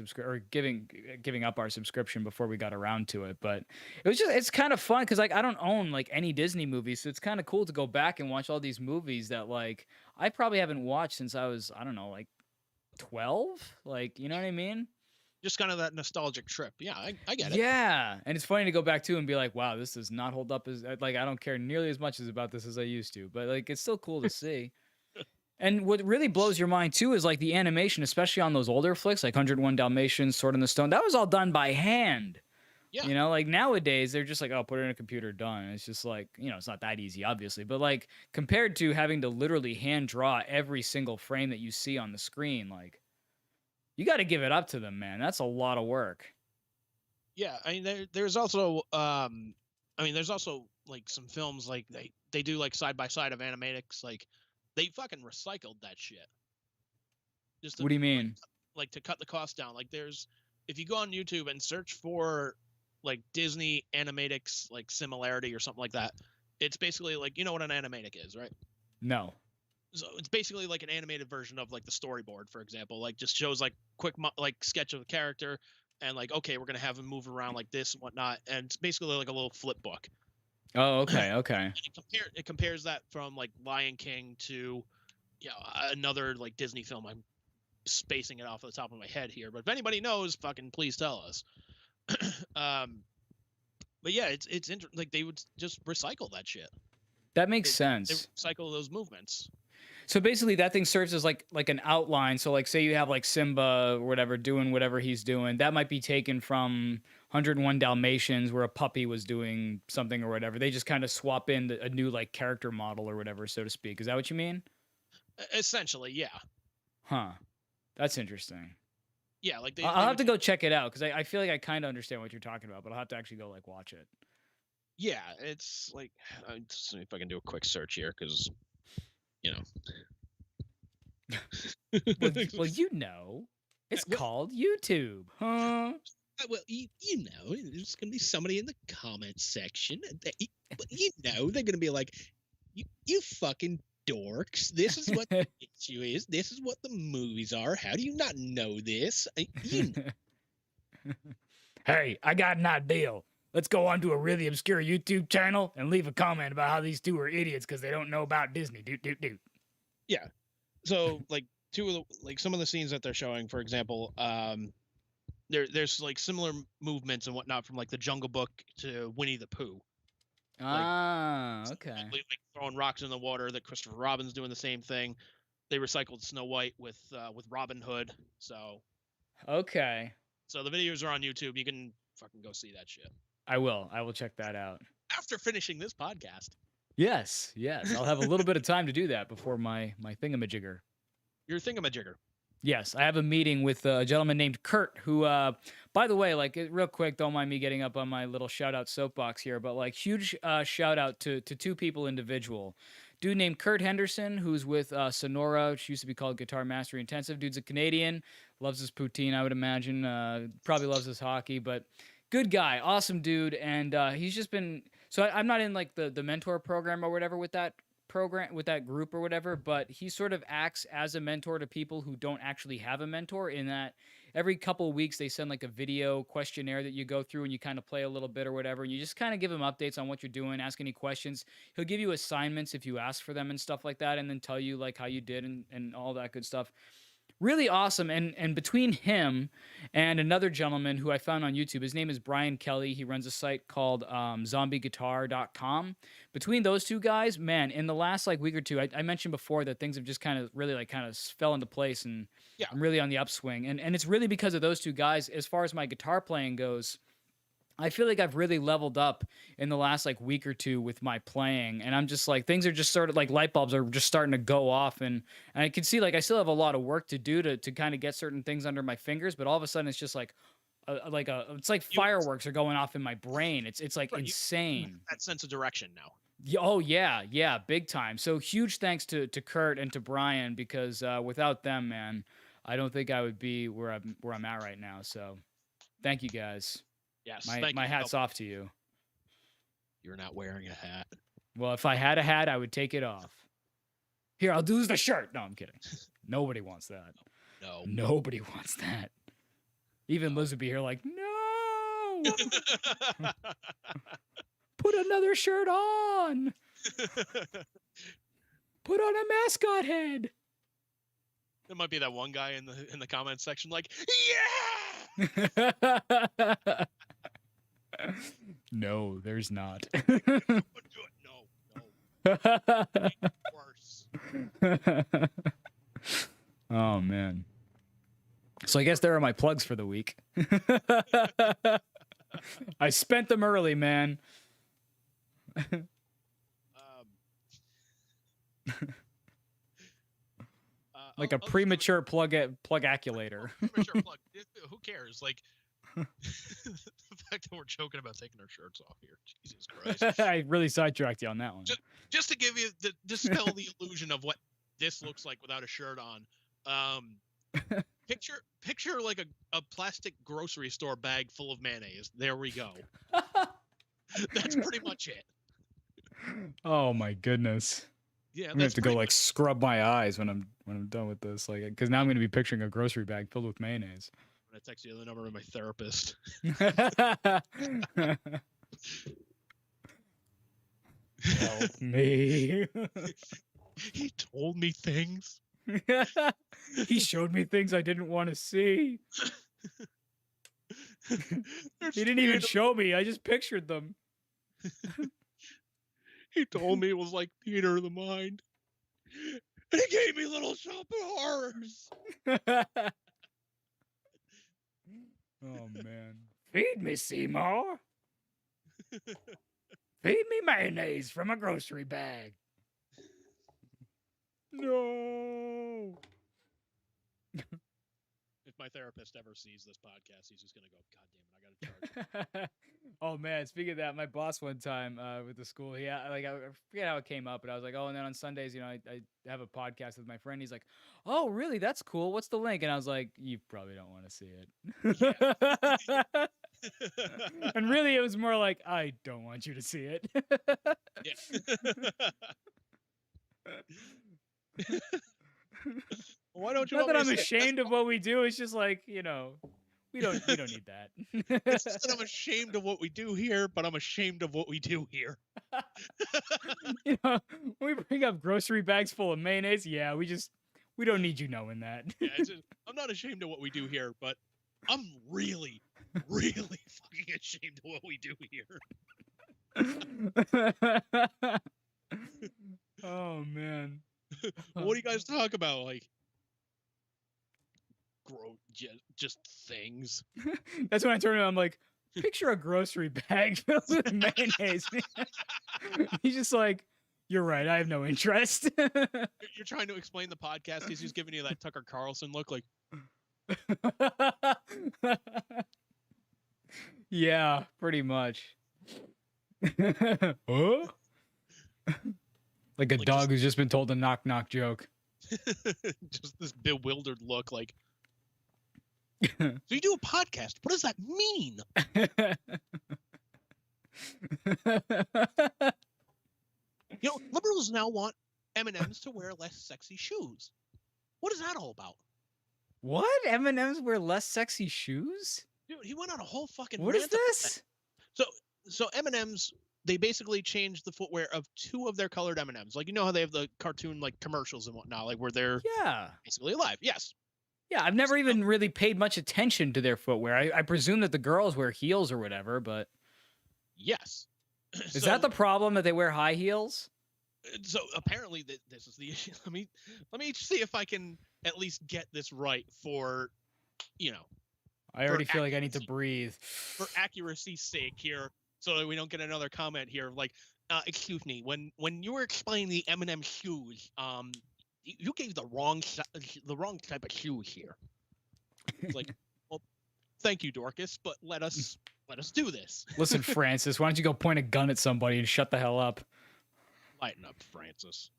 giving up our subscription before we got around to it. But it's kind of fun because like I don't own like any Disney movies, so it's kind of cool to go back and watch all these movies that like I probably haven't watched since I was, I don't know, like 12, like, you know what I mean? Just kind of that nostalgic trip. Yeah, I get it. Yeah, and it's funny to go back to and be like, wow, this does not hold up as like I don't care nearly as much about this as I used to, but like it's still cool to see. And what really blows your mind too is like the animation, especially on those older flicks like 101 Dalmatians, Sword in the Stone. That was all done by hand. Yeah. Like nowadays they're just like, oh, put it in a computer, done. And it's just like, it's not that easy, obviously. But like compared to having to literally hand draw every single frame that you see on the screen, like you got to give it up to them, man. That's a lot of work. Yeah, I mean, there's also like some films like they do like side by side of animatics, like they fucking recycled that shit. What do you mean? Like to cut the cost down. Like if you go on YouTube and search for like Disney animatics, like similarity or something like that, it's basically like, you know what an animatic is, right? No. So it's basically like an animated version of like the storyboard, for example, like just shows like quick like sketch of the character and like, okay, we're going to have him move around like this and whatnot. And it's basically like a little flip book. Oh, okay. It compares that from like Lion King to another like Disney film. I'm spacing it off the top of my head here, but if anybody knows, fucking please tell us. But yeah, it's like they would just recycle that shit. That makes sense. They recycle those movements. So basically that thing serves as like an outline. So like say you have like Simba or whatever doing whatever he's doing, that might be taken from 101 Dalmatians where a puppy was doing something or whatever. They just kind of swap in a new like character model or whatever, so to speak. Is that what you mean? Essentially, yeah. Huh. That's interesting. Yeah, like I'll have to go check it out because I feel like I kind of understand what you're talking about, but I'll have to actually go like watch it. Yeah, it's like, let's see if I can do a quick search here because, well, it's called YouTube, huh? Well, there's gonna be somebody in the comment section that, they're gonna be like, you fucking dorks. This is what the issue is. This is what the movies are. How do you not know this? Hey, I got an idea. Let's go onto a really obscure YouTube channel and leave a comment about how these two are idiots because they don't know about Disney. Doot. Yeah. So like some of the scenes that they're showing, for example, there's like similar movements and whatnot from like the Jungle Book to Winnie the Pooh. Okay. Like throwing rocks in the water. That Christopher Robin's doing the same thing. They recycled Snow White with Robin Hood. So okay. So the videos are on YouTube. You can fucking go see that shit. I will check that out. After finishing this podcast. Yes. I'll have a little bit of time to do that before my thingamajigger. Your thingamajigger. Yes, I have a meeting with a gentleman named Kurt, who, by the way, like, real quick, don't mind me getting up on my little shout-out soapbox here, but, like, huge shout-out to two people individual. Dude named Kurt Henderson, who's with Sonora, which used to be called Guitar Mastery Intensive. Dude's a Canadian, loves his poutine, I would imagine, probably loves his hockey, but good guy, awesome dude, and he's just been... So I'm not in, like, the mentor program or whatever with that group or whatever, but he sort of acts as a mentor to people who don't actually have a mentor, in that every couple of weeks they send like a video questionnaire that you go through and you kind of play a little bit or whatever, and you just kind of give him updates on what you're doing, ask any questions. He'll give you assignments if you ask for them and stuff like that, and then tell you like how you did and all that good stuff. Really awesome. And between him and another gentleman who I found on YouTube, his name is Brian Kelly. He runs a site called zombieguitar.com. Between those two guys, man, in the last like week or two, I mentioned before that things have just kind of really like kind of fell into place, and yeah, I'm really on the upswing. And it's really because of those two guys. As far as my guitar playing goes, I feel like I've really leveled up in the last like week or two with my playing, and I'm just like, things are just sort of like light bulbs are just starting to go off, and I can see like I still have a lot of work to do to kind of get certain things under my fingers, but all of a sudden it's just like it's like fireworks are going off in my brain. It's like insane. That sense of direction now. Oh yeah, big time. So huge thanks to Kurt and to Brian, because without them, man, I don't think I would be where I'm at right now. So thank you guys. Yes, my hat's off to you. You're not wearing a hat. Well, if I had a hat, I would take it off. Here, I'll do the shirt. No, I'm kidding. Nobody wants that. No. Nobody wants that. Even Liz would be here like, no. Put another shirt on. Put on a mascot head. There might be that one guy in the comments section like, yeah. No, there's not. No. Worse. Oh man. So I guess there are my plugs for the week. I spent them early, man. Like a premature plug-aculator. Premature plug. Who cares? Like, the fact that we're joking about taking our shirts off here. Jesus Christ. I really sidetracked you on that one. Just to give you dispel the illusion of what this looks like without a shirt on. Picture like a plastic grocery store bag full of mayonnaise. There we go. That's pretty much it. Oh my goodness. Yeah, I'm gonna have to go like scrub my eyes when I'm done with this, like, because now I'm gonna be picturing a grocery bag filled with mayonnaise. I text you the number of my therapist. Help me. He told me things. He showed me things I didn't want to see. He didn't even show me. I just pictured them. He told me it was like theater of the mind. And he gave me little shop of horrors. Oh, man. Feed me, Seymour. Feed me mayonnaise from a grocery bag. No. If my therapist ever sees this podcast, he's just going to go, God damn it, I got to charge him. Oh, man. Speaking of that, my boss one time with the school, I forget how it came up, but I was like, oh, and then on Sundays, I have a podcast with my friend. He's like, oh, really? That's cool. What's the link? And I was like, you probably don't want to see it. And really, it was more like, I don't want you to see it. Why don't you? Not that I'm ashamed of what we do. It's just like, We don't need that. It's just that I'm ashamed of what we do here, but I'm ashamed of what we do here. You know, when we bring up grocery bags full of mayonnaise, yeah, we don't need you knowing that. Yeah, it's just, I'm not ashamed of what we do here, but I'm really, really fucking ashamed of what we do here. Oh man. What do you guys talk about? Like, just things. That's when I turn around. I'm like, picture a grocery bag filled with mayonnaise. He's just like, you're right. I have no interest. You're trying to explain the podcast. He's just giving you that Tucker Carlson look, like. Yeah, pretty much. Huh? Like a dog who's just been told a knock knock joke. Just this bewildered look, like. So you do a podcast. What does that mean? You know, liberals now want M&Ms to wear less sexy shoes. What is that all about? What? M&Ms wear less sexy shoes? Dude, he went on a whole fucking What is this? So M&Ms, they basically changed the footwear of 2 of their colored M&Ms. Like, you know how they have the cartoon like commercials and whatnot, like where they're basically alive. Yes. Yeah, I've never even really paid much attention to their footwear. I presume that the girls wear heels or whatever, but yes. Is that the problem, that they wear high heels? So apparently this is the issue. Let me see if I can at least get this right for, you know. I already feel like I need to breathe. For accuracy's sake here, so that we don't get another comment here like, excuse me, when you were explaining the M&M shoes, you gave the wrong type of shoes here. It's like, well, thank you, Dorcas, but let us do this. Listen, Francis, why don't you go point a gun at somebody and shut the hell up? Lighten up, Francis.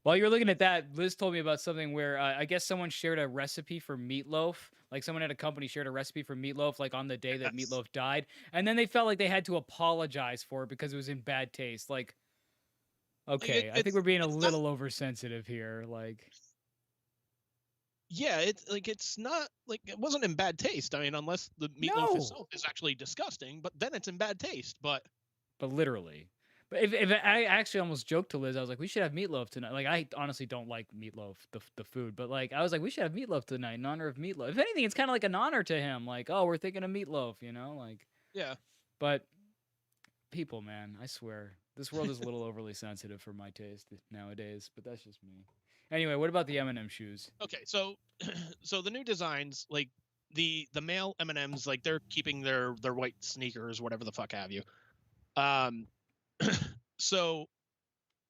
While you're looking at that, Liz told me about something where I guess someone shared a recipe for meatloaf. Like someone at a company shared a recipe for meatloaf, like on the day that Meatloaf died, and then they felt like they had to apologize for it because it was in bad taste. Like, okay, I think we're being a little oversensitive here. Like, yeah, it's not like it wasn't in bad taste. I mean, unless the meatloaf itself is actually disgusting, but then it's in bad taste. But literally. But if I actually almost joked to Liz, I was like, we should have meatloaf tonight. Like, I honestly don't like meatloaf, the food, but like, I was like, we should have meatloaf tonight in honor of Meatloaf. If anything, it's kind of like an honor to him. Like, oh, we're thinking of Meatloaf, you know? Like, yeah. But people, man, I swear, this world is a little overly sensitive for my taste nowadays, but that's just me. Anyway, what about the M&M shoes? Okay, so the new designs, like the male M&Ms, like they're keeping their white sneakers, whatever the fuck have you. So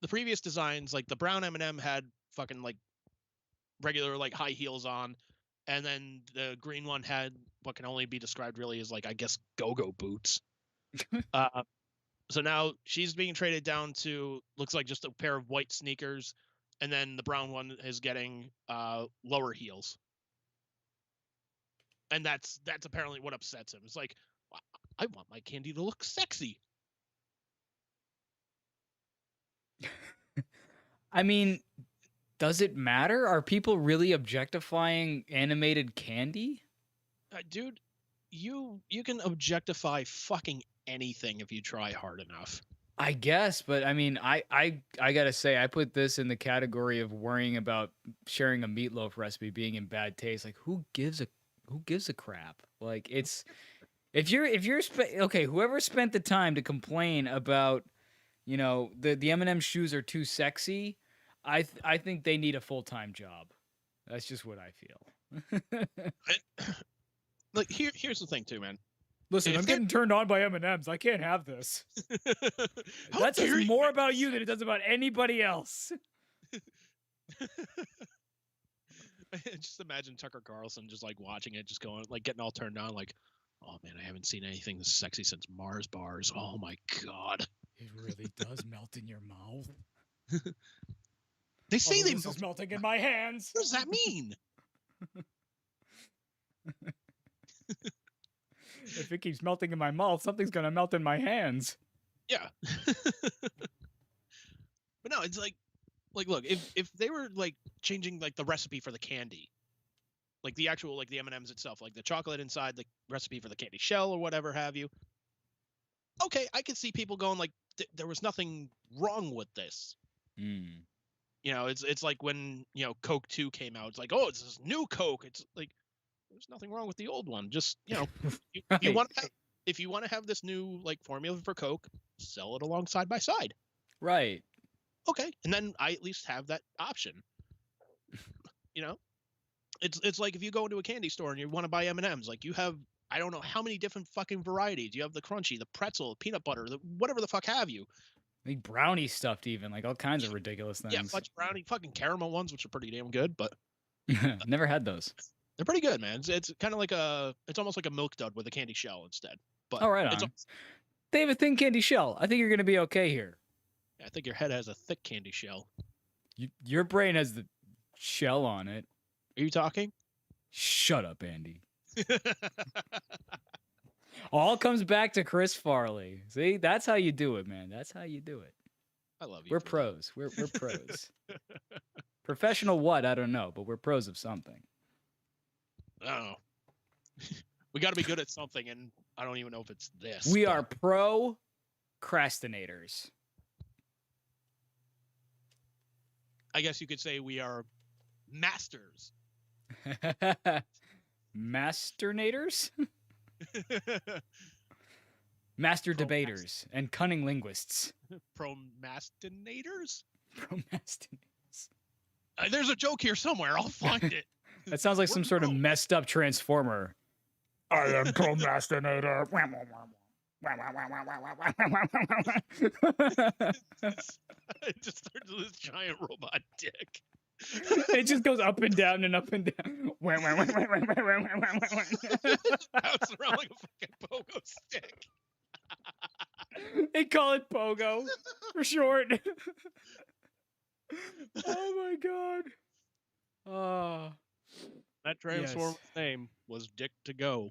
the previous designs, like the brown M&M had fucking like regular like high heels on, and then the green one had what can only be described really as like, I guess, go-go boots. So now she's being traded down to, looks like just a pair of white sneakers, and then the brown one is getting lower heels. And that's apparently what upsets him. It's like, I want my candy to look sexy. I mean, does it matter? Are people really objectifying animated candy? Dude, you can objectify fucking anything if you try hard enough. I guess, but I mean, I gotta say, I put this in the category of worrying about sharing a meatloaf recipe being in bad taste. Like, who gives a crap? Like, it's if you're okay, whoever spent the time to complain about, you know, the M&M shoes are too sexy, I think they need a full-time job. That's just what I feel. Like, here's the thing too, man. Listen, I'm getting turned on by M&Ms. I can't have this. That says more about you than it does about anybody else. Just imagine Tucker Carlson just like watching it, just going like getting all turned on, like, oh man, I haven't seen anything this sexy since Mars bars. Oh my god. It really does melt in your mouth. They say this is melting in my hands. What does that mean? If it keeps melting in my mouth, something's gonna melt in my hands. Yeah. But no, it's like look, if they were like changing like the recipe for the candy, like the actual like the M&Ms itself, like the chocolate inside the recipe for the candy shell or whatever have you. Okay, I can see people going like there was nothing wrong with this. Mm. You know, it's like when, you know, Coke 2 came out. It's like, oh, it's this new Coke. It's like there's nothing wrong with the old one. Just, you know, if you want to have this new like formula for Coke, sell it along side by side. Right. Okay, and then I at least have that option. You know, it's like if you go into a candy store and you want to buy M&Ms, like you have I don't know how many different fucking varieties. You have the crunchy, the pretzel, the peanut butter, the whatever the fuck have you. Like brownie stuffed, even like all kinds of ridiculous things. Yeah, fudge brownie, fucking caramel ones, which are pretty damn good, but never had those. they're pretty good, man. It's kind of like it's almost like a milk dud with a candy shell instead. But all right, on. They have a thin candy shell. I think you're gonna be okay here. I think your head has a thick candy shell. Your brain has the shell on it. Are you talking? Shut up, Andy. All comes back to Chris Farley. See, that's how you do it, man. That's how you do it. I love you. We're pros. We're pros. Professional what? I don't know, but we're pros of something. Oh. We got to be good at something, and I don't even know if it's this. We are procrastinators. I guess you could say we are masters. Masternators? Master debaters and cunning linguists. Promastinators? Promastinators. There's a joke here somewhere. I'll find it. That sounds like some sort of messed up transformer. I am Promastinator. It just turns into this giant robot dick. It just goes up and down and up and down. Bounce around like a fucking pogo stick. They call it pogo for short. Oh my god. Oh. That transformer's name was Dick to Go.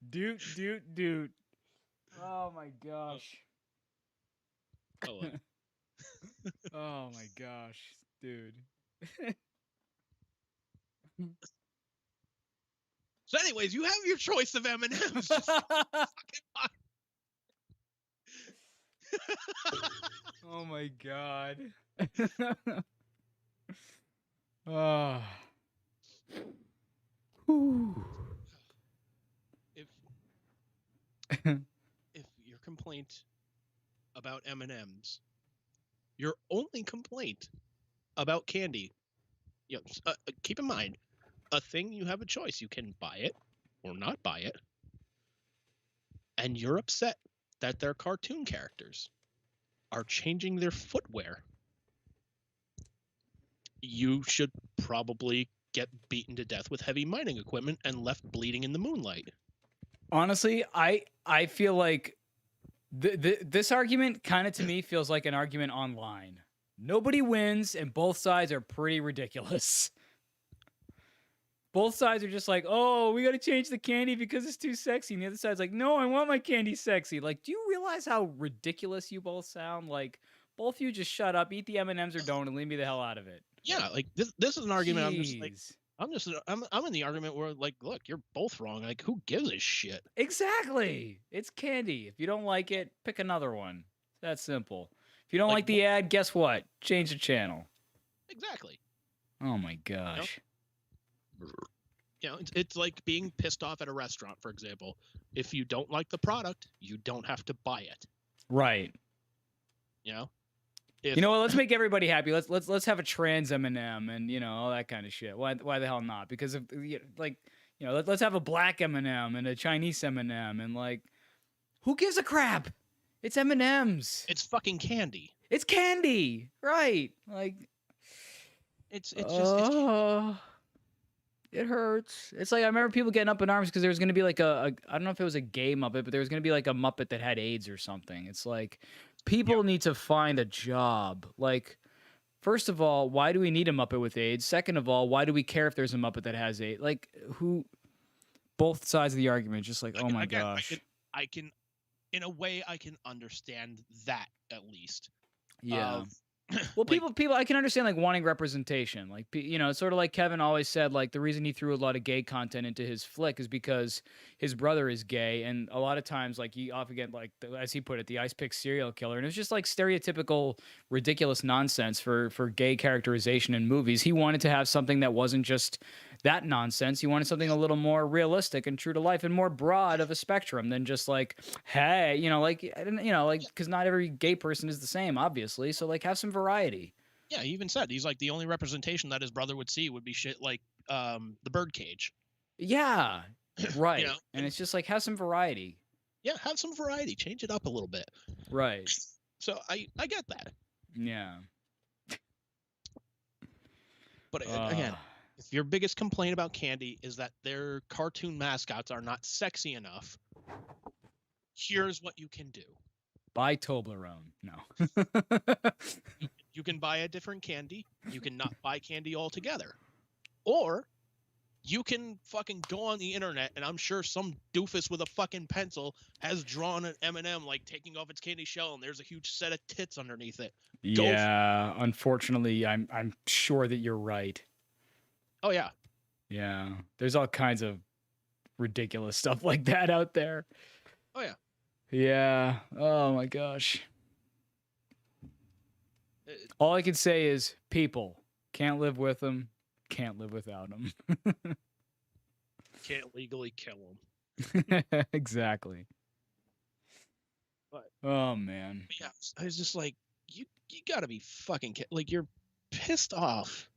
Dude. Oh my gosh. Oh my gosh, dude. So anyways, you have your choice of M&Ms. Oh my god. Oh. If your complaint about M&Ms, your only complaint about candy, you know, keep in mind, a thing you have a choice. You can buy it or not buy it, and you're upset that their cartoon characters are changing their footwear. You should probably get beaten to death with heavy mining equipment and left bleeding in the moonlight. Honestly, I feel like this argument kind of to me feels like an argument online. Nobody wins, and both sides are pretty ridiculous. Both sides are just like, oh, we got to change the candy because it's too sexy. And the other side's like, no, I want my candy sexy. Like, do you realize how ridiculous you both sound? Like, both of you just shut up, eat the M&Ms or don't, and leave me the hell out of it. Yeah, like this is an argument. Jeez. I'm in the argument where like, look, you're both wrong. Like, who gives a shit? Exactly. It's candy. If you don't like it, pick another one. It's that simple. If you don't like the ad, guess what? Change the channel. Exactly. Oh my gosh. You know, it's like being pissed off at a restaurant, for example. If you don't like the product, you don't have to buy it. Right. You know. You know what? Let's make everybody happy. Let's have a trans M&M and you know all that kind of shit. Why the hell not? Because if like you know let's have a black M&M and a Chinese M&M and like who gives a crap? It's M&Ms. It's fucking candy. It's candy, right? Like it's just. It hurts. It's like I remember people getting up in arms because there was going to be like I don't know if it was a gay Muppet, but there was going to be like a Muppet that had AIDS or something. It's like people need to find a job. Like, first of all, why do we need a Muppet with AIDS? Second of all, why do we care if there's a Muppet that has AIDS? Like, who? Both sides of the argument, just like, oh my gosh. I can, in a way, I can understand that at least. Yeah. Well, Like, people, I can understand like wanting representation. Like, you know, it's sort of like Kevin always said, like the reason he threw a lot of gay content into his flick is because his brother is gay, and a lot of times, like you often get like, as he put it, the ice pick serial killer, and it was just like stereotypical, ridiculous nonsense for gay characterization in movies. He wanted to have something that wasn't just that nonsense. He wanted something a little more realistic and true to life and more broad of a spectrum than just like, hey, you know, like, I didn't, you know, like, because not every gay person is the same, obviously. So like, have some variety. yeah, he even said he's like the only representation that his brother would see would be shit like the birdcage. Yeah, right. You know, And it's just like, have some variety. yeah, have some variety, change it up a little bit. Right. So I get that. Yeah. But again, if your biggest complaint about Candy is that their cartoon mascots are not sexy enough, here's what you can do. Buy Toblerone. No. You can buy a different candy. You can not buy candy altogether. Or you can fucking go on the internet, and I'm sure some doofus with a fucking pencil has drawn an M&M like taking off its candy shell, and there's a huge set of tits underneath it. Yeah, unfortunately, I'm sure that you're right. Oh yeah. Yeah, there's all kinds of ridiculous stuff like that out there. Oh yeah. Yeah. Oh my gosh. All I can say is people can't live with them, can't live without them. Can't legally kill them. Exactly. But, oh man. yeah, I was just like, you gotta be fucking like, you're pissed off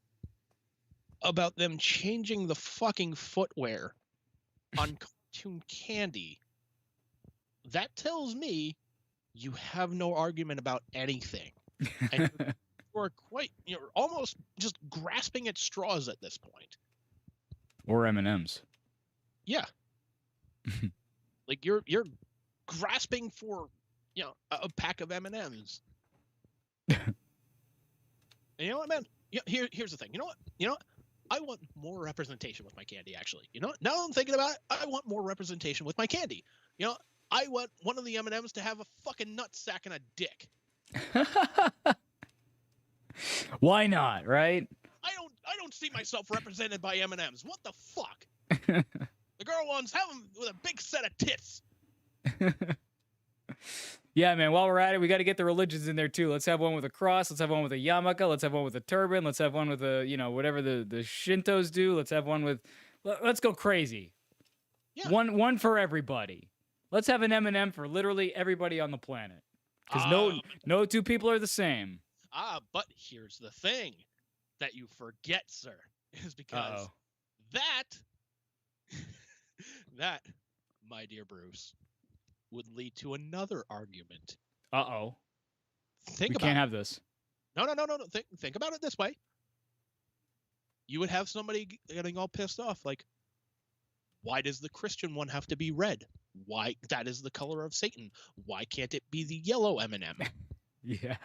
about them changing the fucking footwear on cartoon candy. That tells me you have no argument about anything. And you're quite, you're almost just grasping at straws at this point. Or M&Ms. Yeah. Like you're grasping for, you know, a pack of M&Ms. And you know what, man? Here's the thing. You know what? I want more representation with my candy, actually. You know what? Now I'm thinking about it, I want more representation with my candy. You know, I want one of the M&Ms to have a fucking nutsack and a dick. Why not, right? I don't see myself represented by M&Ms. What the fuck? The girl ones have them with a big set of tits. Yeah, man, while we're at it, we got to get the religions in there too. Let's have one with a cross. Let's have one with a yarmulke. Let's have one with a turban. Let's have one with a, you know, whatever the Shintos do. Let's have one with, let's go crazy. Yeah. One for everybody. Let's have an M&M for literally everybody on the planet. Because no two people are the same. But here's the thing that you forget, sir, is because that, my dear Bruce, would lead to another argument. We can't have this. No. Think about it this way. You would have somebody getting all pissed off, like, why does the Christian one have to be red? Why? That is the color of Satan. Why can't it be the yellow M&M? Yeah.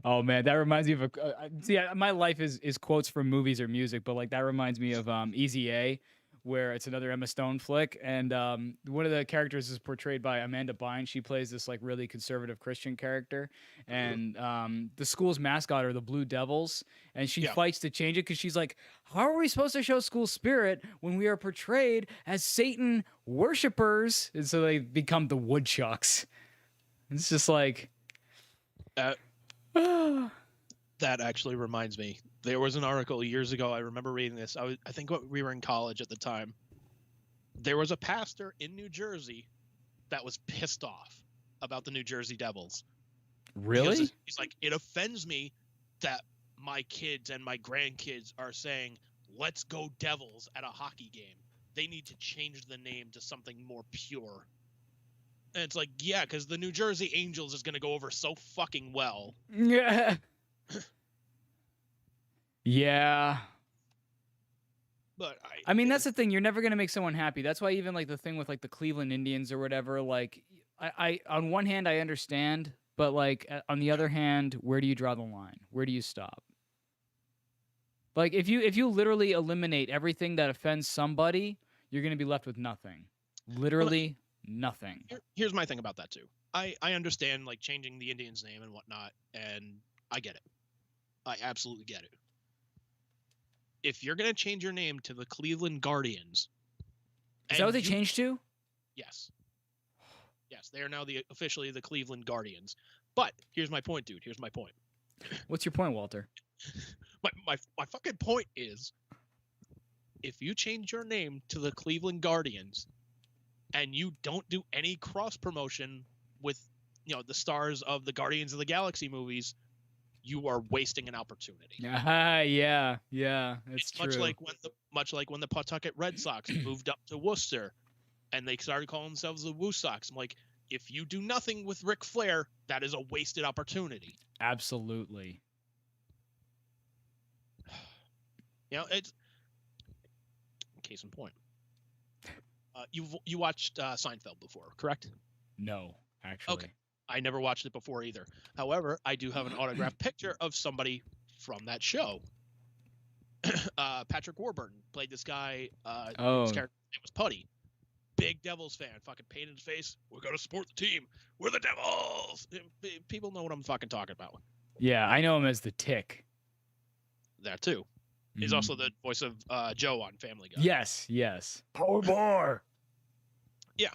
Oh man, that reminds me of see, my life is quotes from movies or music, but like that reminds me of Easy A, where it's another Emma Stone flick, and one of the characters is portrayed by Amanda Bynes. She plays this like really conservative Christian character, and the school's mascot are the Blue Devils, and she fights to change it because she's like, how are we supposed to show school spirit when we are portrayed as Satan worshippers? And so they become the Woodchucks. It's just like that actually reminds me. There was an article years ago. I remember reading this. I think we were in college at the time. There was a pastor in New Jersey that was pissed off about the New Jersey Devils. Really? He's like, it offends me that my kids and my grandkids are saying, let's go Devils at a hockey game. They need to change the name to something more pure. And it's like, yeah, because the New Jersey Angels is going to go over so fucking well. Yeah. Yeah. But I mean, that's the thing. You're never going to make someone happy. That's why even like the thing with like the Cleveland Indians or whatever, like I on one hand, I understand, but like on the other hand, where do you draw the line? Where do you stop? Like if you literally eliminate everything that offends somebody, you're going to be left with nothing. Literally nothing. Here's my thing about that too. I understand like changing the Indians' name and whatnot, and I get it. I absolutely get it. If you're going to change your name to the Cleveland Guardians... Is that what they changed to? Yes. Yes, they are now officially the Cleveland Guardians. But here's my point, dude. Here's my point. What's your point, Walter? My fucking point is, if you change your name to the Cleveland Guardians and you don't do any cross promotion with, the stars of the Guardians of the Galaxy movies, you are wasting an opportunity. Yeah, it's true. Much like when the Pawtucket Red Sox moved up to Worcester, and they started calling themselves the Woo Sox. I'm like, if you do nothing with Ric Flair, that is a wasted opportunity. Absolutely. It's case in point. You watched Seinfeld before, correct? No, actually. Okay. I never watched it before either. However, I do have an autographed picture of somebody from that show. Patrick Warburton played this guy. His character's name was Putty. Big Devils fan. Fucking painted his face. We're going to support the team. We're the Devils. People know what I'm fucking talking about. Yeah, I know him as the Tick. That too. He's also the voice of Joe on Family Guy. Yes. Power bar. Yeah.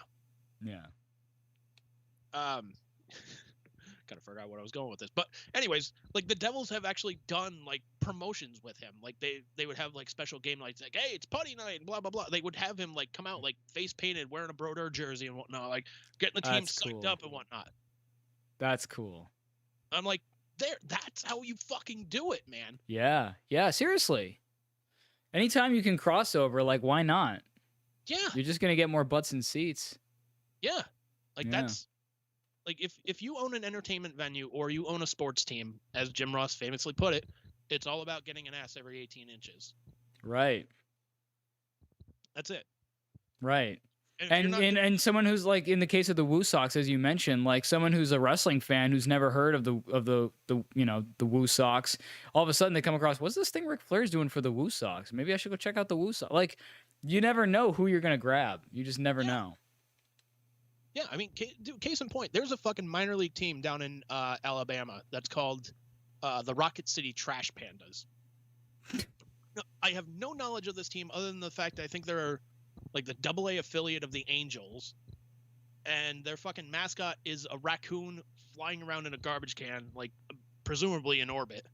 Kind of forgot what I was going with this, but anyways, like the Devils have actually done like promotions with him. Like they would have like special game nights, like, hey, it's Putty night, and blah blah blah. They would have him like come out like face painted, wearing a Brodeur jersey and whatnot, like getting the team psyched up and whatnot. That's cool. I'm like, that's how you fucking do it, man. Yeah, seriously. Anytime you can crossover, like, why not? Yeah. You're just gonna get more butts and seats. Yeah. That's like if you own an entertainment venue or you own a sports team, as Jim Ross famously put it, it's all about getting an ass every 18 inches. Right. That's it. Right. And someone who's like, in the case of the Woo Sox, as you mentioned, like someone who's a wrestling fan who's never heard of the Woo Sox, all of a sudden they come across, what's this thing Ric Flair's doing for the Woo Sox? Maybe I should go check out the Woo Sox. Like, you never know who you're gonna grab. You just never know. Yeah, I mean, case in point, there's a fucking minor league team down in Alabama that's called the Rocket City Trash Pandas. I have no knowledge of this team other than the fact that I think they're like the AA affiliate of the Angels, and their fucking mascot is a raccoon flying around in a garbage can, like presumably in orbit.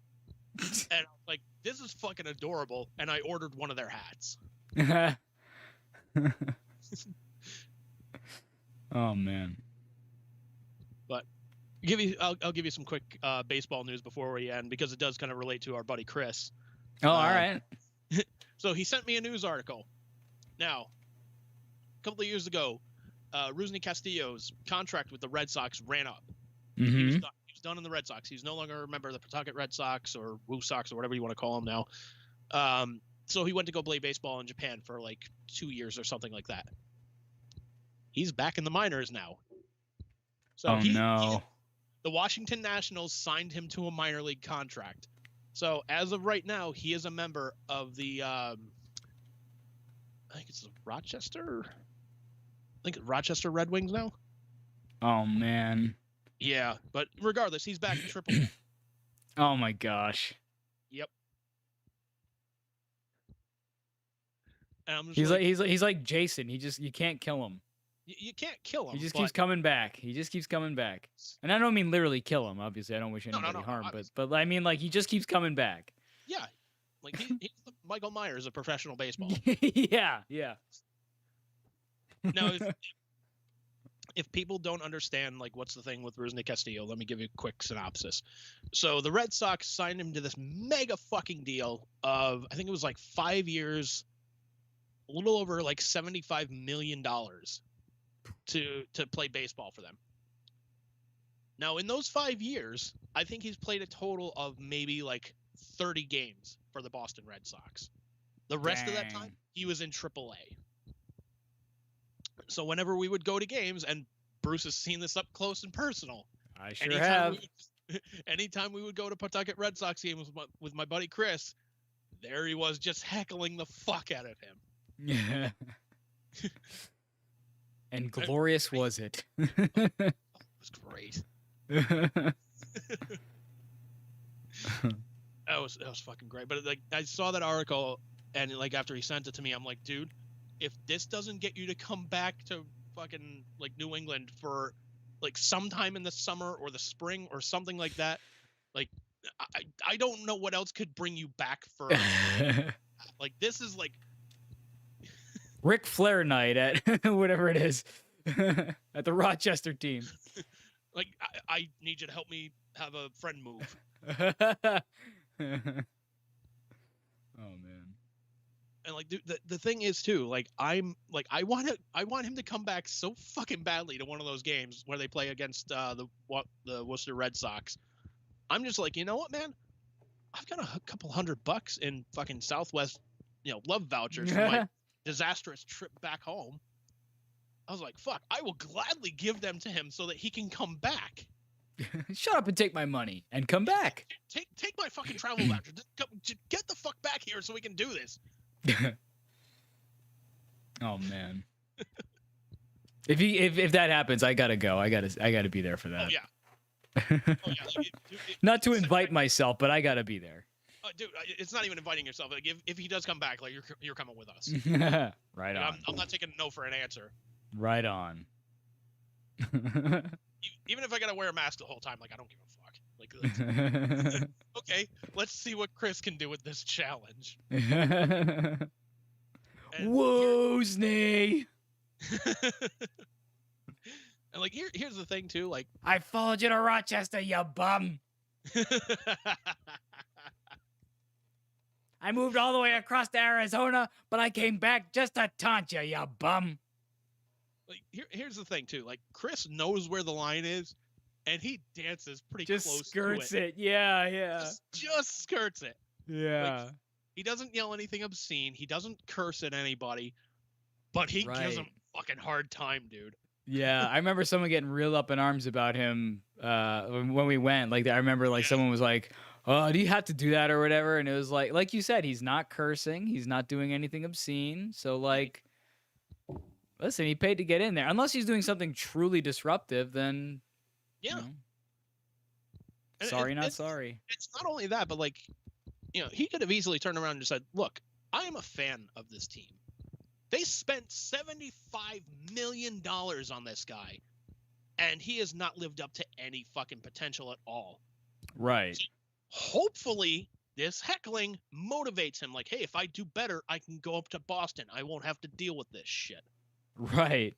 And I was like, this is fucking adorable, and I ordered one of their hats. Oh man. But I'll give you some quick baseball news before we end, because it does kind of relate to our buddy Chris. Oh, all right. So he sent me a news article. Now, a couple of years ago, Rusney Castillo's contract with the Red Sox ran up. Mm-hmm. He was done in the Red Sox. He's no longer a member of the Pawtucket Red Sox or Woo Sox or whatever you want to call them now. So he went to go play baseball in Japan for like 2 years or something like that. He's back in the minors now. So the Washington Nationals signed him to a minor league contract. So as of right now, he is a member of the I think it's Rochester Red Wings now. Oh man. Yeah, but regardless, he's back in AAA. Oh my gosh. Yep. And I'm just he's like Jason. You can't kill him. You can't kill him. He just keeps coming back. And I don't mean literally kill him. Obviously, I don't wish anybody harm. But I mean, like, he just keeps coming back. Yeah, like he's Michael Myers of professional baseball. Yeah. Now, if people don't understand, like, what's the thing with Rusney Castillo, let me give you a quick synopsis. So the Red Sox signed him to this mega fucking deal of, I think it was like 5 years, a little over like $75 million to play baseball for them. Now, in those 5 years, I think he's played a total of maybe like 30 games for the Boston Red Sox. The rest of that time, he was in AAA. So whenever we would go to games, and Bruce has seen this up close and personal. I sure have. Anytime we would go to Pawtucket Red Sox games with my buddy Chris, there he was just heckling the fuck out of him. Yeah. And glorious was it. It was great. that was fucking great. But like, I saw that article, and like after he sent it to me, I'm like, dude, if this doesn't get you to come back to fucking like New England for like sometime in the summer or the spring or something like that, like I don't know what else could bring you back for. Like this is like Ric Flair night at whatever it is at the Rochester team. Like I need you to help me have a friend move. Oh man. And like dude, the thing is too, like I'm like I want him to come back so fucking badly to one of those games where they play against the Worcester Red Sox. I'm just like, you know what, man? I've got a couple $100 in fucking Southwest, love vouchers for my disastrous trip back home. I was like, fuck, I will gladly give them to him so that he can come back. Shut up and take my money and come back. Take my fucking travel voucher. Just get the fuck back here so we can do this. Oh man. If that happens, I gotta go. I gotta be there for that. Oh yeah. Like, not to invite myself, but I gotta be there. Dude, it's not even inviting yourself. Like if he does come back, like you're coming with us. Right on. I'm not taking no for an answer. Right on. Even if I gotta wear a mask the whole time, like I don't give a fuck. Like okay, let's see what Chris can do with this challenge. Woosney. And like here's the thing too, like I followed you to Rochester, you bum. I moved all the way across to Arizona, but I came back just to taunt you, you bum. Like here's the thing too, like Chris knows where the line is, and he dances pretty close to it. Just skirts it. Yeah. Just skirts it. Yeah. Like, he doesn't yell anything obscene. He doesn't curse at anybody, but he gives him a fucking hard time, dude. Yeah, I remember someone getting real up in arms about him when we went. Like I remember, like someone was like, "Oh, do you have to do that or whatever?" And it was like you said, he's not cursing, he's not doing anything obscene. So like, listen, he paid to get in there. Unless he's doing something truly disruptive, then yeah. Sorry, not sorry. It's not only that, but like, he could have easily turned around and just said, "Look, I am a fan of this team. They spent $75 million on this guy, and he has not lived up to any fucking potential at all." Right. So hopefully, this heckling motivates him. Like, hey, if I do better, I can go up to Boston. I won't have to deal with this shit. Right.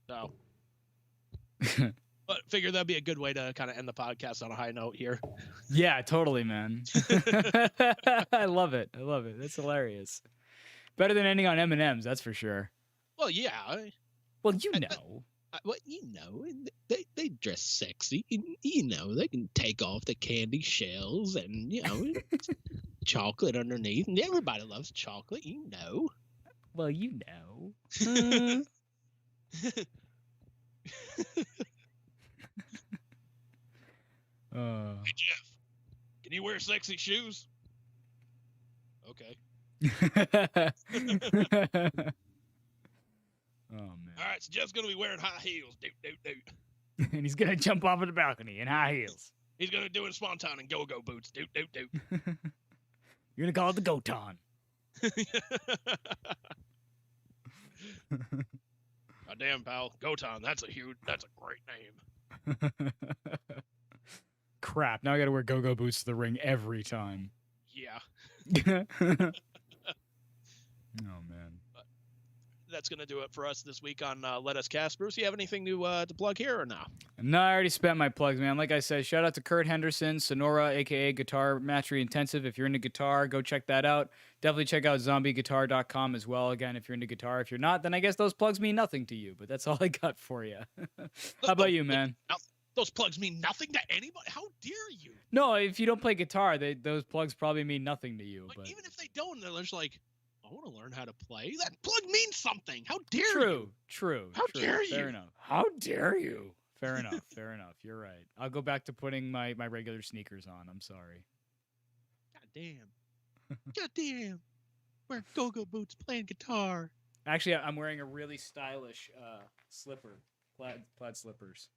So, but figure that'd be a good way to kind of end the podcast on a high note here. Yeah, totally, man. I love it. That's hilarious. Better than ending on M&Ms, that's for sure. Well, yeah. Well, you know. They dress sexy. They can take off the candy shells and, chocolate underneath. And everybody loves chocolate, Well, you know. Hey, Jeff, can you wear sexy shoes? Okay. Oh, man. All right, so Jeff's going to be wearing high heels. And he's going to jump off of the balcony in high heels. He's going to do it spontan and go-go boots. You're going to call it the Goton. Goddamn, pal. Goton, that's a great name. Crap, now I got to wear go-go boots to the ring every time. Yeah. Oh, man. That's going to do it for us this week on Let Us Cast. Bruce, you have anything to plug here or no? No, I already spent my plugs, man. Like I said, shout out to Kurt Henderson, Sonora, a.k.a. Guitar Mastery Intensive. If you're into guitar, go check that out. Definitely check out zombieguitar.com as well, again, if you're into guitar. If you're not, then I guess those plugs mean nothing to you, but that's all I got for you. How about you, man? Those plugs mean nothing to anybody? How dare you? No, if you don't play guitar, those plugs probably mean nothing to you. Like, but even if they don't, they're just like, I want to learn how to play. That plug means something. How dare you? True. How dare you? Fair enough. How dare you? Fair enough. You're right. I'll go back to putting my regular sneakers on. I'm sorry. God damn. Wearing go-go boots, playing guitar. Actually, I'm wearing a really stylish slipper. Plaid slippers.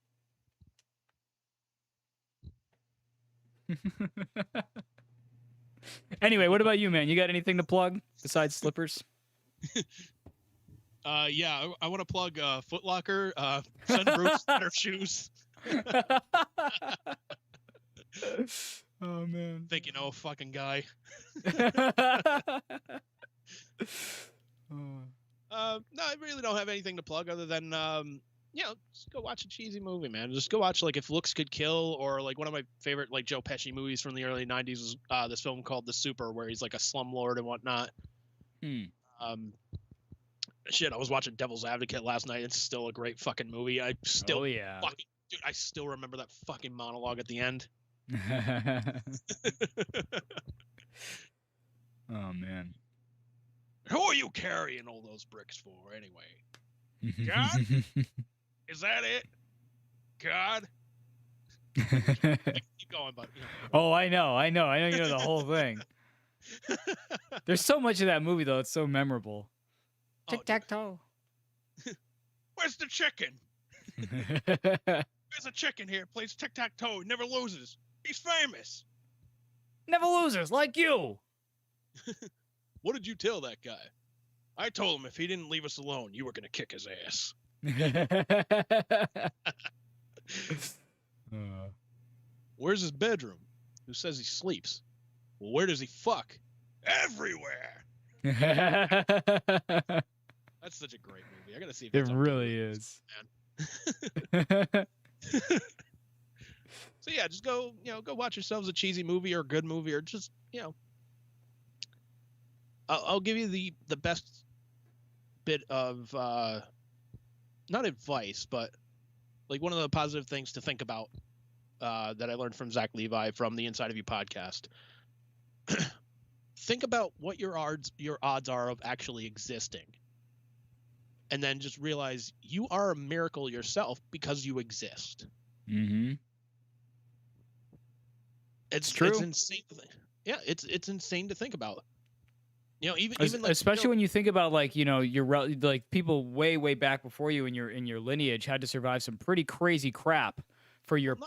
Anyway, what about you, man? You got anything to plug besides slippers? Yeah, I want to plug Foot Locker. Send Bruce a pair of shoes. Oh man. Think you know a fucking guy. No, I really don't have anything to plug other than just go watch a cheesy movie, man. Just go watch like If Looks Could Kill, or like one of my favorite like Joe Pesci movies from the early '90s is this film called The Super, where he's like a slumlord and whatnot. Shit, I was watching Devil's Advocate last night. It's still a great fucking movie. I still I still remember that fucking monologue at the end. Oh man. Who are you carrying all those bricks for anyway? God? Is that it? God? Keep going, buddy. Oh, I know you know the whole thing. There's so much of that movie though, it's so memorable. Tic-tac-toe. Where's the chicken? There's a chicken here, plays tic-tac-toe, never loses. He's famous. Never loses, like you. What did you tell that guy? I told him if he didn't leave us alone, you were going to kick his ass. Where's his bedroom? Who says he sleeps? Well, where does he fuck? Everywhere. That's such a great movie. I got to see if it really is. Man. So yeah, just go watch yourselves a cheesy movie or a good movie, or just, I'll give you the best bit of not advice, but like one of the positive things to think about that I learned from Zach Levi from the Inside of You podcast. Think about what your odds are of actually existing, and then just realize you are a miracle yourself because you exist. Mm-hmm. It's true. It's insane. Yeah, it's insane to think about. Even like, especially when you think about like your like people way back before you in your lineage had to survive some pretty crazy crap for your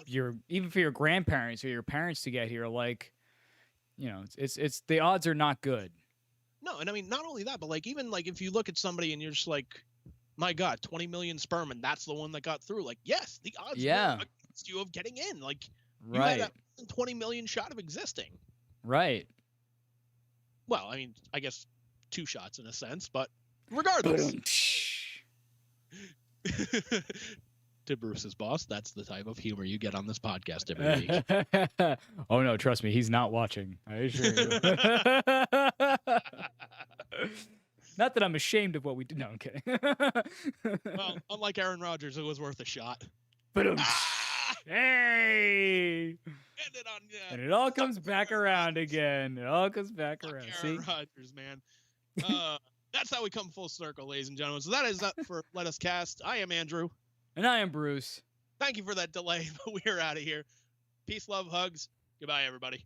even for your grandparents or your parents to get here. Like, it's the odds are not good. No, and I mean not only that, but like even like if you look at somebody and you're just like, my God, 20 million sperm, and that's the one that got through. Like, yes, the odds were against you of getting in. Like, you had a 20 million shot of existing. Right. Well, I mean, I guess 2 shots in a sense, but regardless. To Bruce's boss, that's the type of humor you get on this podcast every week. Oh no, trust me, he's not watching. I assure you. Not that I'm ashamed of what we did. No, I'm kidding. Well, unlike Aaron Rodgers, it was worth a shot. Hey! And it all comes back around again. It all comes back around. Aaron Rodgers, man. That's how we come full circle, ladies and gentlemen. So that is up for Let Us Cast. I am Andrew. And I am Bruce. Thank you for that delay, but we're out of here. Peace, love, hugs. Goodbye, everybody.